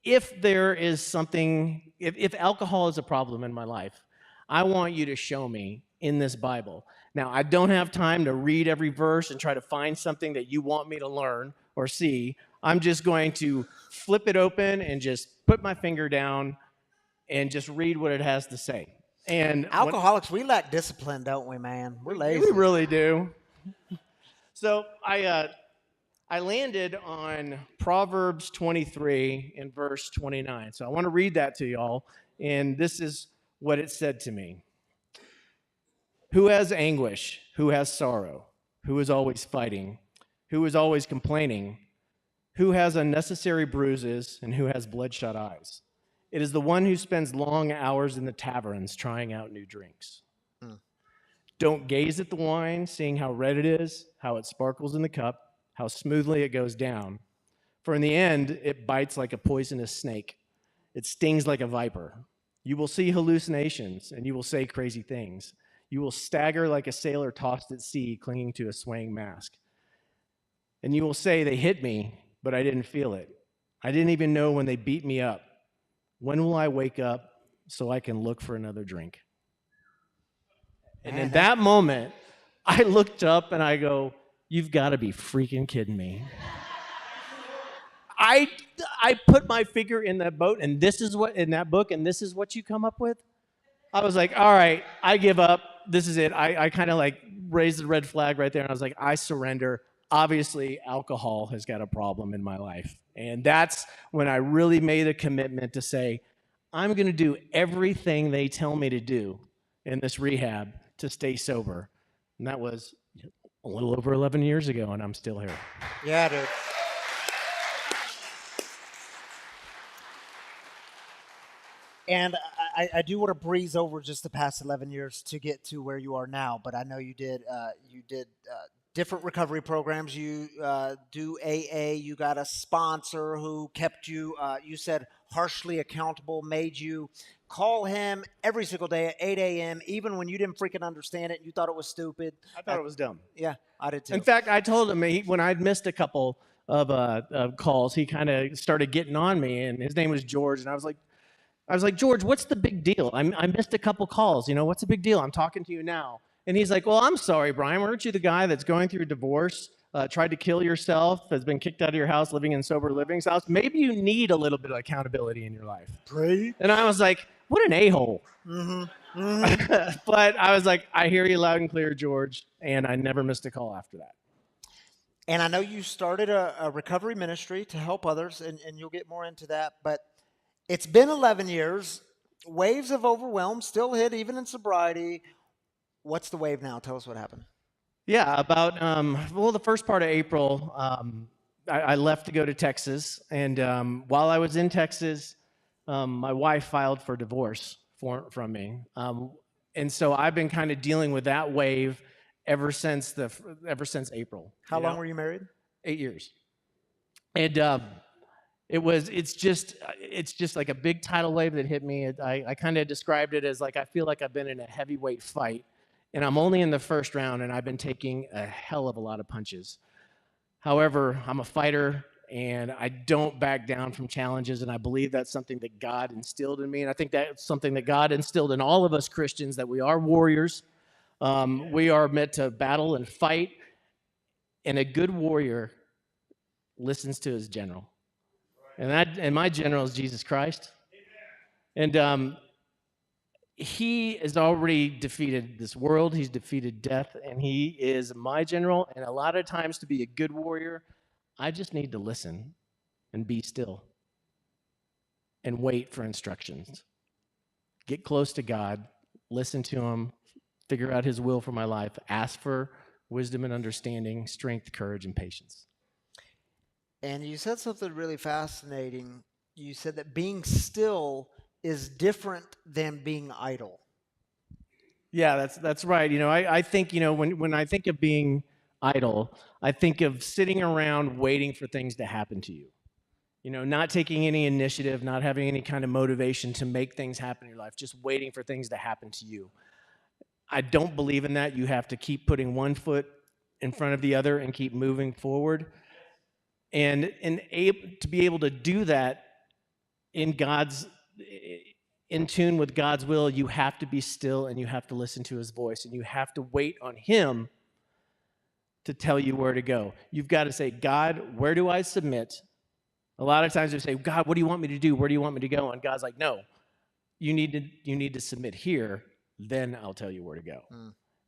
if there is something, if alcohol is a problem in my life, I want you to show me in this Bible. Now, I don't have time to read every verse and try to find something that you want me to learn or see. I'm just going to flip it open and just put my finger down and just read what it has to say. And alcoholics, we lack discipline, don't we, man? We're lazy. We really do. So I landed on Proverbs 23 and verse 29. So I want to read that to y'all. And this is what it said to me. Who has anguish who has sorrow, who is always fighting, who is always complaining, who has unnecessary bruises, and who has bloodshot eyes. It is the one who spends long hours in the taverns trying out new drinks. Don't gaze at the wine, seeing how red it is, how it sparkles in the cup, how smoothly it goes down. For in the end, it bites like a poisonous snake. It stings like a viper. You will see hallucinations, and you will say crazy things. You will stagger like a sailor tossed at sea, clinging to a swaying mast. And you will say, they hit me, but I didn't feel it. I didn't even know when they beat me up. When will I wake up so I can look for another drink? And in that moment, I looked up and I go, you've got to be freaking kidding me. I put my finger in that boat, and this is what, in that book, and this is what you come up with? I was like, all right, I give up. This is it. I kind of like raised the red flag right there, and I was like, I surrender. Obviously, alcohol has got a problem in my life. And that's when I really made a commitment to say, I'm going to do everything they tell me to do in this rehab to stay sober. And that was a little over 11 years ago, and I'm still here. Yeah, dude. And I do want to breeze over just the past 11 years to get to where you are now, but I know you did different recovery programs. You do AA. You got a sponsor who kept you, you said, harshly accountable, made you call him every single day at 8 a.m., even when you didn't freaking understand it. You thought it was stupid. I thought it was dumb. Yeah, I did too. In fact, I told him when I'd missed a couple of calls, he kind of started getting on me, and his name was George, and I was like, George, what's the big deal? I missed a couple calls. You know, what's the big deal? I'm talking to you now. And he's like, well, I'm sorry, Brian. Weren't you the guy that's going through a divorce, tried to kill yourself, has been kicked out of your house, living in sober living's house? Maybe you need a little bit of accountability in your life. Pray. And I was like, what an a-hole. Mm-hmm. Mm-hmm. But I was like, I hear you loud and clear, George. And I never missed a call after that. And I know you started a recovery ministry to help others, and you'll get more into that. But it's been 11 years. Waves of overwhelm still hit, even in sobriety. What's the wave now? Tell us what happened. Yeah, about, the first part of April, I left to go to Texas. And while I was in Texas, my wife filed for divorce from me. And so I've been kind of dealing with that wave ever since April. How long were you married? 8 years. And it's just like a big tidal wave that hit me. I kind of described it as like, I feel like I've been in a heavyweight fight, and I'm only in the first round, and I've been taking a hell of a lot of punches. However, I'm a fighter, and I don't back down from challenges, and I believe that's something that God instilled in me, and I think that's something that God instilled in all of us Christians, that we are warriors. We are meant to battle and fight, and a good warrior listens to his general. And my general is Jesus Christ. And he has already defeated this world. He's defeated death, and he is my general. And a lot of times, to be a good warrior, I just need to listen and be still and wait for instructions. Get close to God, listen to him, figure out his will for my life, ask for wisdom and understanding, strength, courage, and patience. And you said something really fascinating. You said that being still is different than being idle. Yeah, that's right. You know, I think, you know, when I think of being idle, I think of sitting around waiting for things to happen to you. You know, not taking any initiative, not having any kind of motivation to make things happen in your life, just waiting for things to happen to you. I don't believe in that. You have to keep putting one foot in front of the other and keep moving forward. And to be able to do that in tune with God's will, you have to be still and you have to listen to his voice and you have to wait on him to tell you where to go. You've got to say, God, where do I submit? A lot of times we say, God, what do you want me to do? Where do you want me to go? And God's like, no, you need to submit here, then I'll tell you where to go.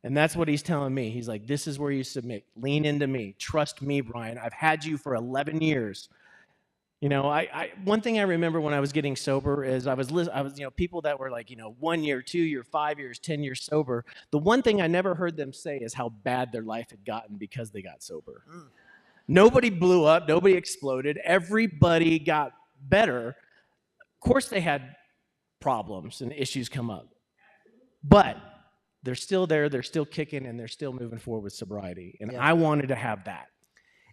And that's what he's telling me. He's like, this is where you submit. Lean into me. Trust me, Brian. I've had you for 11 years. You know, I one thing I remember when I was getting sober is I was, people that were like, 1 year, 2 year, 5 years, 10 years sober. The one thing I never heard them say is how bad their life had gotten because they got sober. Nobody blew up. Nobody exploded. Everybody got better. Of course, they had problems and issues come up, but they're still there. They're still kicking, and they're still moving forward with sobriety. And I wanted to have that.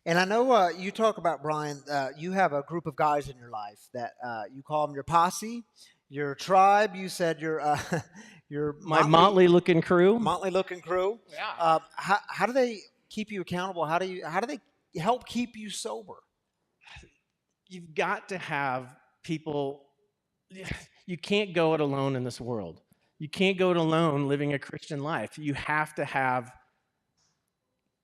And I know you talk about, Brian, you have a group of guys in your life that you call them your posse, your tribe. You said your My motley-looking crew. Motley-looking crew. Yeah. How do they keep you accountable? How do they help keep you sober? You've got to have people. You can't go it alone in this world. You can't go it alone living a Christian life. You have to have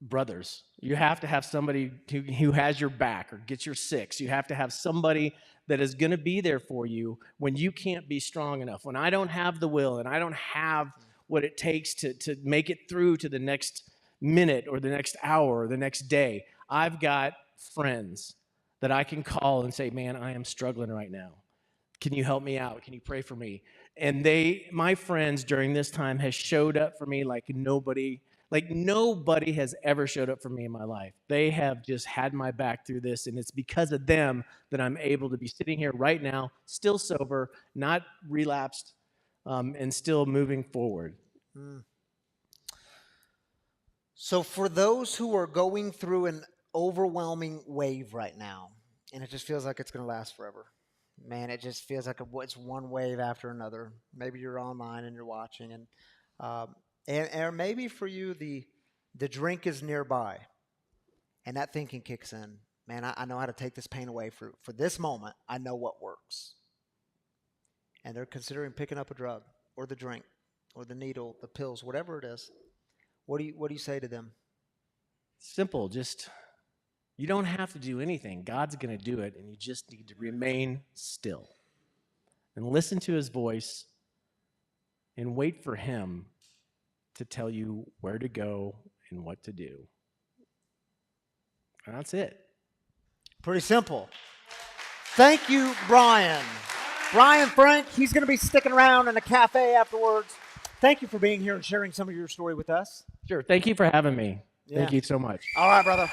brothers. You have to have somebody who has your back or gets your six. You have to have somebody that is going to be there for you when you can't be strong enough. When I don't have the will and I don't have what it takes to make it through to the next minute or the next hour or the next day, I've got friends that I can call and say, man, I am struggling right now. Can you help me out? Can you pray for me? And my friends during this time has showed up for me like nobody has ever showed up for me in my life. They have just had my back through this, and it's because of them that I'm able to be sitting here right now, still sober, not relapsed, and still moving forward. So for those who are going through an overwhelming wave right now, and it just feels like it's going to last forever. Man, it just feels like it's one wave after another. Maybe you're online and you're watching, and or maybe for you the drink is nearby, and that thinking kicks in. Man, I know how to take this pain away for this moment. I know what works, and they're considering picking up a drug or the drink or the needle, the pills, whatever it is. What do you say to them? Simple, just. You don't have to do anything. God's going to do it, and you just need to remain still and listen to his voice and wait for him to tell you where to go and what to do. And that's it. Pretty simple. Thank you, Brian. Brian Frank, he's going to be sticking around in a cafe afterwards. Thank you for being here and sharing some of your story with us. Sure. Thank you for having me. Yeah. Thank you so much. All right, brother.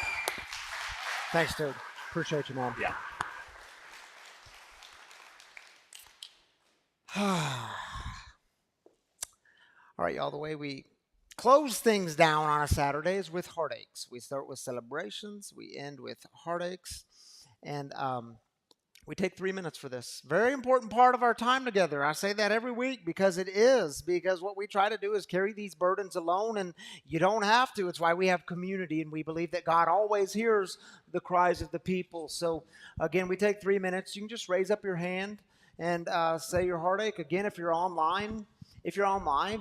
Thanks, dude. Appreciate you, man. Yeah. All right, y'all. The way we close things down on a Saturday is with heartaches. We start with celebrations. We end with heartaches. And we take 3 minutes for this. Very important part of our time together. I say that every week because it is. Because what we try to do is carry these burdens alone, and you don't have to. It's why we have community, and we believe that God always hears the cries of the people. So, again, we take 3 minutes. You can just raise up your hand and say your heartache. Again, if you're online,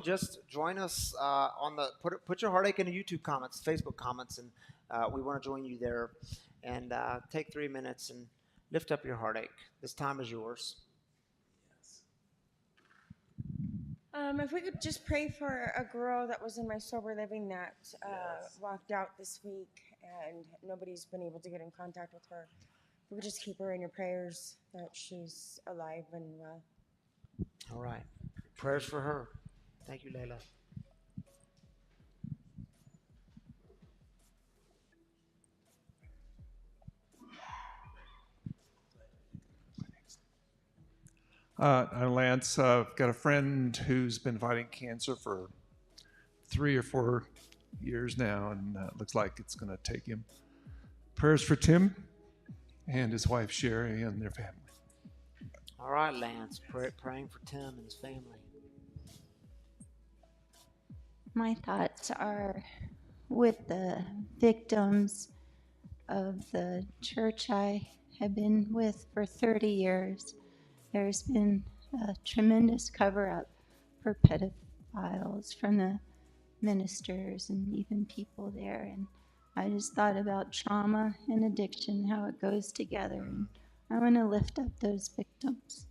just join us on the put your heartache in the YouTube comments, Facebook comments, and we want to join you there. And take 3 minutes and lift up your heartache. This time is yours. If we could just pray for a girl that was in my sober living that walked out this week, and nobody's been able to get in contact with her. If we could just keep her in your prayers that she's alive and well. All right. Prayers for her. Thank you, Layla. I'm Lance. I've got a friend who's been fighting cancer for 3 or 4 years now, and it looks like it's going to take him. Prayers for Tim and his wife Sherry and their family. All right, Lance. Praying for Tim and his family. My thoughts are with the victims of the church I have been with for 30 years. There's been a tremendous cover-up for pedophiles from the ministers and even people there. And I just thought about trauma and addiction, how it goes together. And I want to lift up those victims.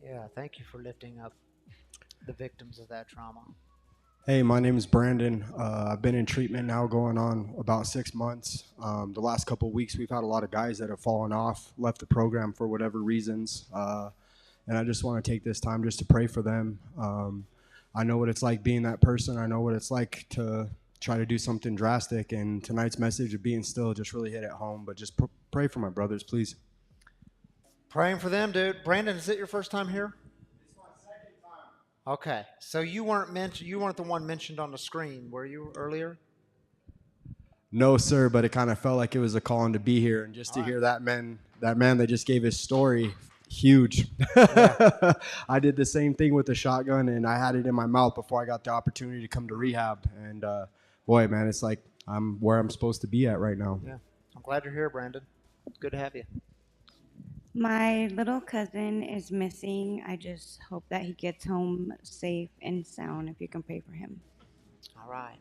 Yeah, thank you for lifting up the victims of that trauma. Hey, my name is Brandon. I've been in treatment now going on about 6 months. The last couple of weeks, we've had a lot of guys that have fallen off, left the program for whatever reasons. And I just want to take this time just to pray for them. I know what it's like being that person. I know what it's like to try to do something drastic. And tonight's message of being still just really hit at home. But just pray for my brothers, please. Praying for them, dude. Brandon, is it your first time here? Okay, so you weren't the one mentioned on the screen, were you, earlier? No, sir, but it kind of felt like it was a calling to be here, and just to hear that man that just gave his story, huge. Yeah. I did the same thing with the shotgun, and I had it in my mouth before I got the opportunity to come to rehab. And boy, man, it's like I'm where I'm supposed to be at right now. Yeah, I'm glad you're here, Brandon. Good to have you. My little cousin is missing. I just hope that he gets home safe and sound, if you can pray for him. All right.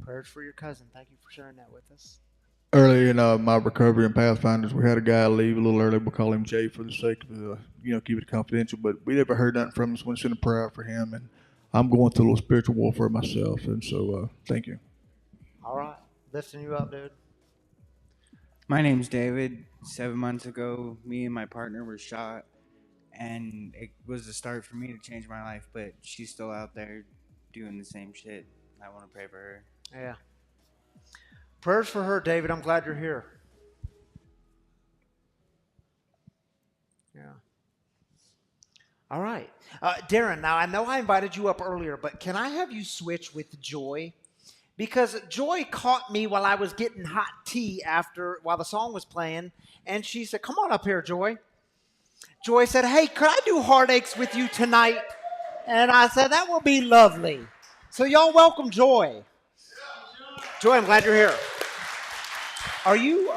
Prayers for your cousin. Thank you for sharing that with us. Earlier in my recovery in Pathfinders, we had a guy leave a little early. We'll call him Jay for the sake of, keep it confidential. But we never heard nothing from him, so we sent a prayer out for him. And I'm going through a little spiritual warfare myself. And so thank you. All right. Lifting you up, dude. My name's David. 7 months ago, me and my partner were shot, and it was the start for me to change my life, but she's still out there doing the same shit. I want to pray for her. Yeah. Prayers for her, David. I'm glad you're here. Yeah. All right. Darren, now I know I invited you up earlier, but can I have you switch with Joy? Because Joy caught me while I was getting hot tea while the song was playing, and she said, "Come on up here, Joy." Joy said, "Hey, could I do Heartaches with you tonight?" And I said, "That will be lovely." So y'all welcome Joy. Joy, I'm glad you're here. Are you,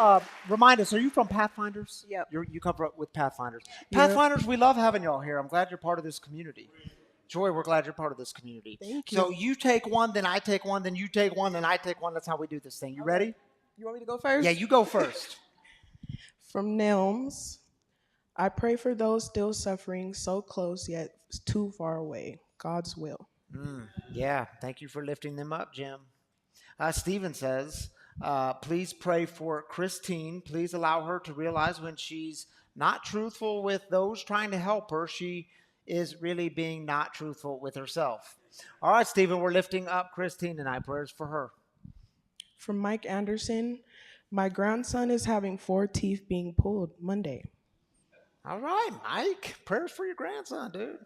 remind us, are you from Pathfinders? Yep. You come with Pathfinders. Yep. Pathfinders, we love having y'all here. I'm glad you're part of this community. Joy, we're glad you're part of this community. Thank you. So you take one, then I take one, then you take one, then I take one. That's how we do this thing. You ready? You want me to go first? Yeah, you go first. From Nelms, I pray for those still suffering, so close yet too far away. God's will. Yeah, thank you for lifting them up, Jim. Stephen says, please pray for Christine. Please allow her to realize when she's not truthful with those trying to help her, she is really being not truthful with herself. All right, Stephen, we're lifting up Christine tonight. Prayers for her. From Mike Anderson, my grandson is having 4 teeth being pulled Monday. All right, Mike. Prayers for your grandson, dude.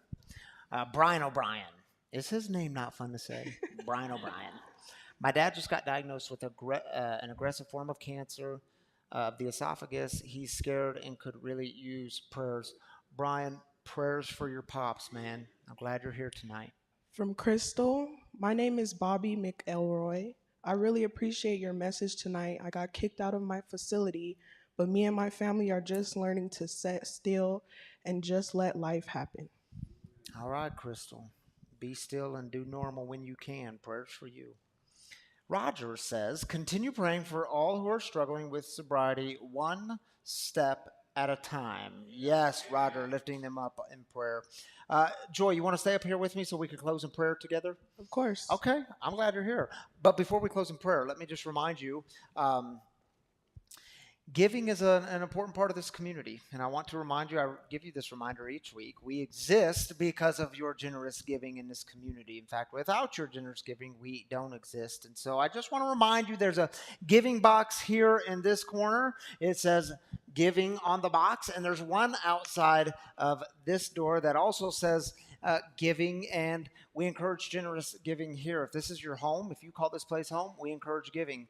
Brian O'Brien. Is his name not fun to say? Brian O'Brien. My dad just got diagnosed with an aggressive form of cancer of the esophagus. He's scared and could really use prayers. Brian, prayers for your pops, man. I'm glad you're here tonight. From Crystal, my name is Bobby McElroy. I really appreciate your message tonight. I got kicked out of my facility, but me and my family are just learning to sit still and just let life happen. All right, Crystal. Be still and do normal when you can. Prayers for you. Roger says, continue praying for all who are struggling with sobriety one step at a time. Yes, Roger, lifting them up in prayer. Joy, you want to stay up here with me so we can close in prayer together? Of course. Okay, I'm glad you're here. But before we close in prayer, let me just remind you, giving is an important part of this community. And I want to remind you, I give you this reminder each week. We exist because of your generous giving in this community. In fact, without your generous giving, we don't exist. And so I just want to remind you, there's a giving box here in this corner. It says giving on the box. And there's one outside of this door that also says giving, and we encourage generous giving here. If this is your home, if you call this place home, we encourage giving.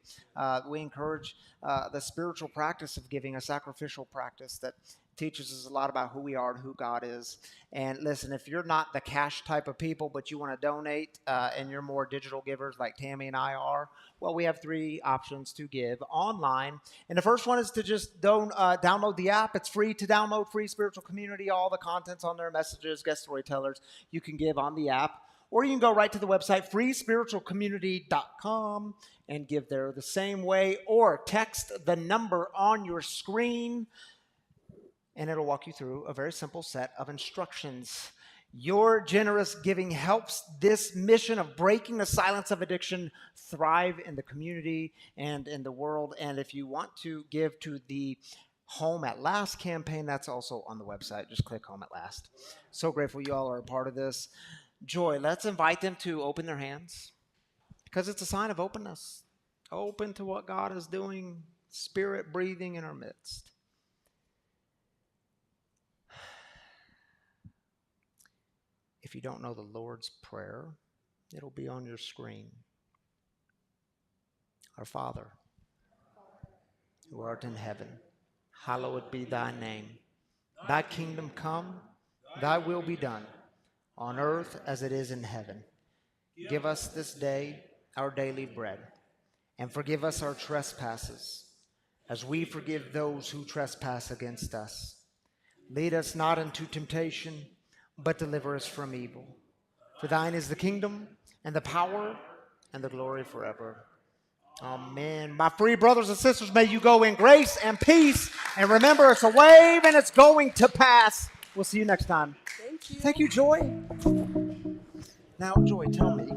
We encourage the spiritual practice of giving, a sacrificial practice that teaches us a lot about who we are and who God is. And listen, if you're not the cash type of people, but you want to donate and you're more digital givers like Tami and I are, well, we have 3 options to give online. And the first one is to just download the app. It's free to download, Free Spiritual Community. All the content's on there, messages, guest storytellers. You can give on the app. Or you can go right to the website, freespiritualcommunity.com, and give there the same way. Or text the number on your screen, and it'll walk you through a very simple set of instructions. Your generous giving helps this mission of breaking the silence of addiction thrive in the community and in the world. And if you want to give to the Home at Last campaign, that's also on the website. Just click Home at Last. So grateful you all are a part of this. Joy, let's invite them to open their hands because it's a sign of openness. Open to what God is doing, Spirit breathing in our midst. If you don't know the Lord's Prayer, it'll be on your screen. Our Father, who art in heaven, hallowed be thy name. Thy kingdom come, thy will be done, on earth as it is in heaven. Give us this day our daily bread, and forgive us our trespasses, as we forgive those who trespass against us. Lead us not into temptation, but deliver us from evil. For thine is the kingdom, and the power, and the glory forever. Amen. My free brothers and sisters, may you go in grace and peace. And remember, it's a wave and it's going to pass. We'll see you next time. Thank you, Joy. Now, Joy, tell me,